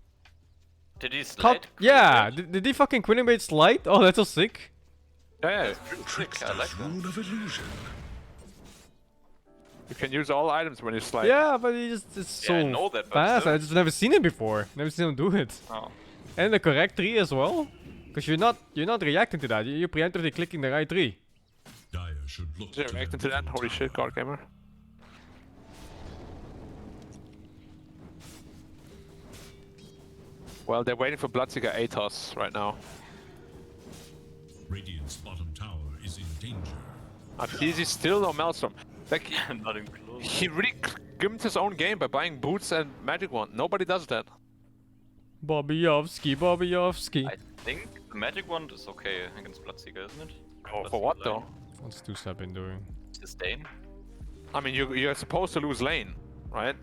Did he slide?
Yeah, did he fucking Quilling Blade slide? Oh, that's so sick.
Yeah,
Sick, I like that.
you can use all items when you slide.
Yeah, but he just it's
Yeah, I
so
know that, but
fast.
still.
I just never seen him before. Never seen him do it.
Oh.
And the correct tree as well. Because you're not reacting to that. You're preemptively clicking the right tree.
Dire should look
Is he reacting to that? Holy shit, god gamer. Well, they're waiting for Bloodseeker Atos right now.
Radiant's bottom tower is in danger.
Arteezy still no Maelstrom. Like,
Not even close.
he really gimped his own game by buying boots and magic wand. Nobody does that.
Bobbyovsky.
I think the magic wand is okay against Bloodseeker, isn't it?
Oh,
That's
for what
the
though?
line.
What's Dusa been doing?
Sustain.
I mean, you're supposed to lose lane, right?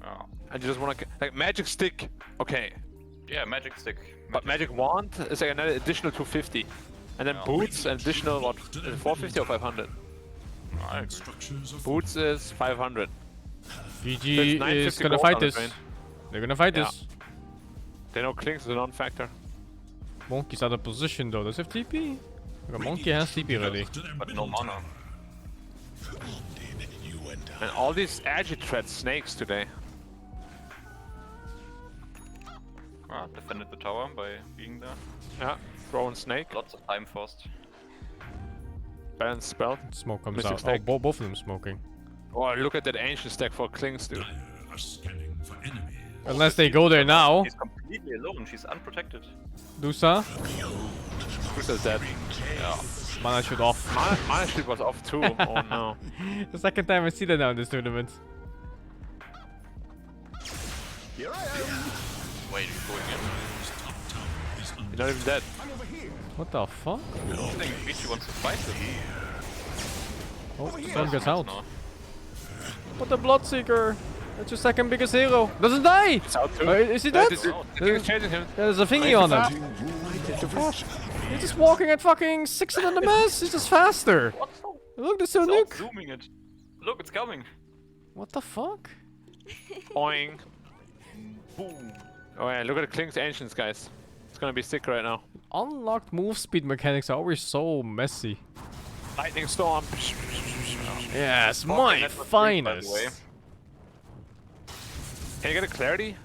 Oh.
And you just want to like magic stick. Okay,
Yeah, magic stick.
but magic wand is like an additional 250, and then
No.
boots an additional what? 450 or 500?
I agree.
Structures are
Boots is 500.
GG
That's
is
950
gonna
gold
fight
on the
this.
train.
They're gonna fight
Yeah.
this.
They know Klinks is a non-factor.
Monkey's out of position though. Does he have TP? Like, Monkey has TP ready.
But no mana.
And all these Agitred snakes today.
Ah, defended the tower by being there.
Yeah, throwing snake.
Lots of time forced.
Balance spell.
Smoke comes
Mystic
out.
Snake.
Oh, both of them smoking.
Oh, look at that ancient stack for Klinks, dude.
Dire are scanning for enemies.
Unless they go there now.
She's completely alone. She's unprotected.
Dusa.
Dusa's dead.
Yeah. Mana shoot off.
Mana shoot was off too. Oh no.
The second time I see that now in this tournament.
Here I am. Wait, he's going in.
You're not even dead.
What the fuck?
I think Vici wants to fight him.
Oh, Storm gets out. What the Bloodseeker! That's your second biggest hero. Doesn't die! Is he dead?
He's chasing him.
There's a thingy on him. He's just walking at fucking 600 ms. He's just faster. Look, there's still nuke.
Zooming it. Look, it's coming.
What the fuck?
Boing. Boom. Oh yeah, look at the Kling's Ancients, guys. It's gonna be sick right now.
Unlocked move speed mechanics are always so messy.
Lightning storm.
Yes, my finest.
Can you get a clarity?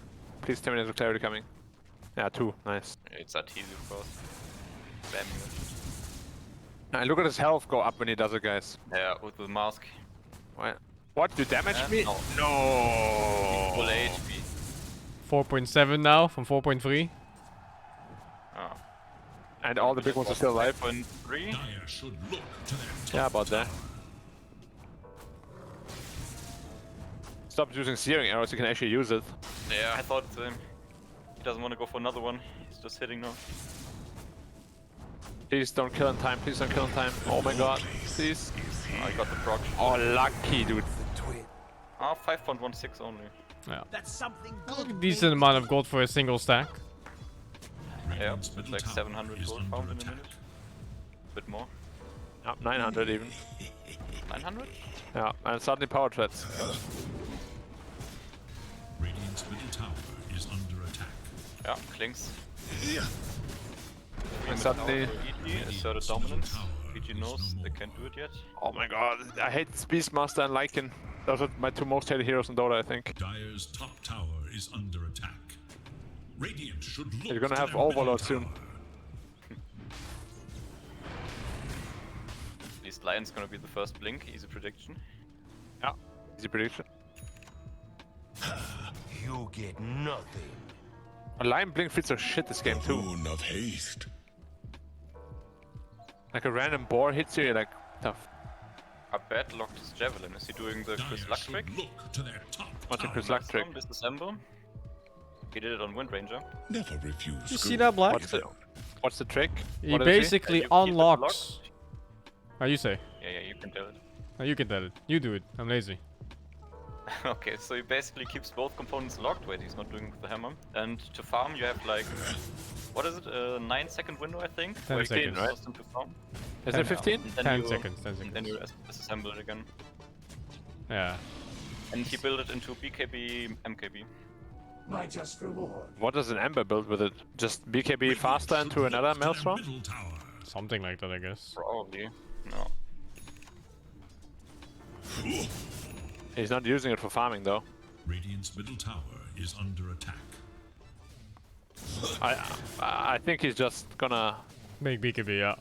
Please tell me there's a clarity coming. Yeah, 2. Nice.
It's that easy, of course. Spamming it.
And look at his health go up when he does it, guys.
Yeah, with the mask.
What? You damaged me?
No. Full HP.
4.7 now from 4.3.
Oh.
And all the big ones are still alive.
5.3?
Yeah, about that. Stop using searing arrows, you can actually use it.
Yeah, I thought he doesn't want to go for another one. He's just hitting now.
Please don't kill in time, please don't kill in time. Oh my god, please.
Oh, I got the proc.
Oh, lucky, dude.
Ah, 5.16 only.
Yeah.
That's something good.
Decent amount of gold for a single stack.
Yeah, it's like 700 gold found in a minute. A bit more.
Yeah, 900 even.
900?
Yeah, and suddenly power threats.
Radiant's middle tower is under attack.
Yeah, Klings.
And suddenly...
asserted dominance. PG knows they can't do it yet.
Oh my god, I hate Beastmaster and Lycan. Those are my 2 most hated heroes in Dota, I think.
Dire's top tower is under attack. Radiant should look.
You're gonna have Overlord soon.
At least Lion's gonna be the first blink, easy prediction.
Yeah, easy prediction.
You get nothing.
A Lion Blink fits so shit this game too.
Of haste.
Like a random boar hits you, you're like, tough.
I bad locked his javelin. Is he doing the Chris Luck trick?
What's a Chris Luck trick?
Disassemble. He did it on Wind Ranger.
Never refuse.
You see that, Black?
What's the trick?
He basically unlocks. Oh, you say?
Yeah, you can tell it.
No, you can tell it. You do it. I'm lazy.
Okay, so he basically keeps both components locked. Wait, he's not doing it with the hammer. And to farm, you have like, what is it? A 9-second window, I think.
10 seconds,
right? To farm.
Is it 15?
10 seconds. 10 seconds.
And then you disassemble it again.
Yeah.
And he built it into BKB, MKB.
My just reward.
What does an Ember build with it? Just BKB faster into another Maelstrom?
Something like that, I guess.
Probably. No.
He's not using it for farming though.
Radiant's middle tower is under attack.
I think he's just gonna
make BKB, yeah.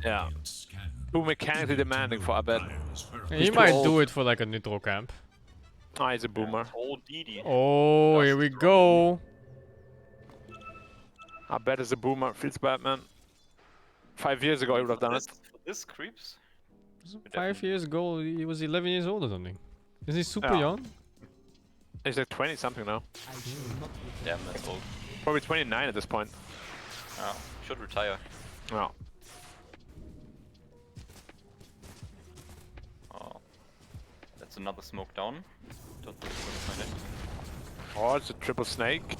Yeah. Too mechanically demanding for a bet.
Yeah, he might do it for like a neutral camp.
Ah, he's a boomer.
Oh, here we go.
I bet is a boomer. Feels bad, man. 5 years ago he would have done it.
This creeps.
5 years ago, he was 11 years old or something. Is he super
Yeah.
young?
He's like 20 something now.
Damn, that's old.
Probably 29 at this point.
Oh, should retire.
Yeah.
Oh, that's another smoke down. Don't think we're gonna find it.
Oh, it's a triple snake.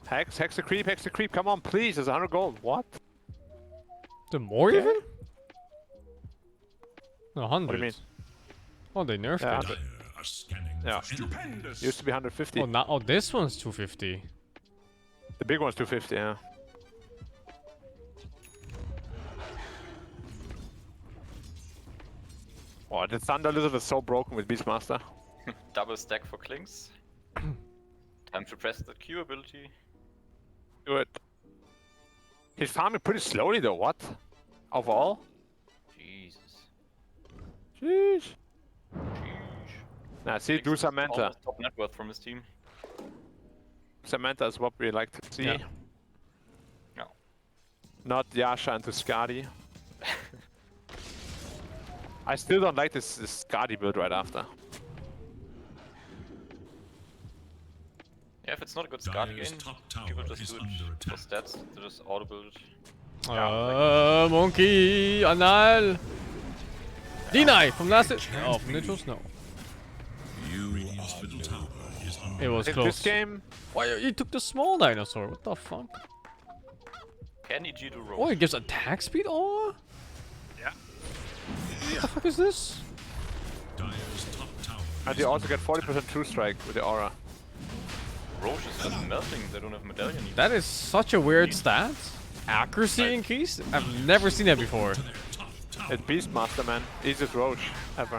Hex the creep, come on, please, there's 100 gold. What?
The more even? 100.
What do you mean?
Oh, they nerfed it.
Yeah. Used to be 150.
Oh, now, oh, this one's 250.
The big one's 250, yeah. Oh, the Thunder Lizard is so broken with Beastmaster.
Double stack for Klings. Time to press the Q ability.
Do it. He's farming pretty slowly though, what? Overall?
Jesus.
Sheesh. Nah, see, do Samantha.
Almost top net worth from his team.
Samantha is what we like to see.
Yeah.
No.
not Yasha into Skadi. I still don't like this Skadi build right after.
Yeah, if it's not a good Skadi game, people just do it for stats. They just auto build it.
Monkey, Anal. Deny from last. Oh, from Nitro's? No. It was
In
close.
this game,
Why you took the small dinosaur? What the fuck?
Can EG do roll?
Oh, it gives attack speed? Oh.
Yeah.
What the fuck is this?
and you also get 40% true strike with the aura.
Roche is just melting. They don't have medallion either.
That is such a weird stat. Accuracy increase? I've never seen that before.
It's Beastmaster, man. Easiest Roche ever.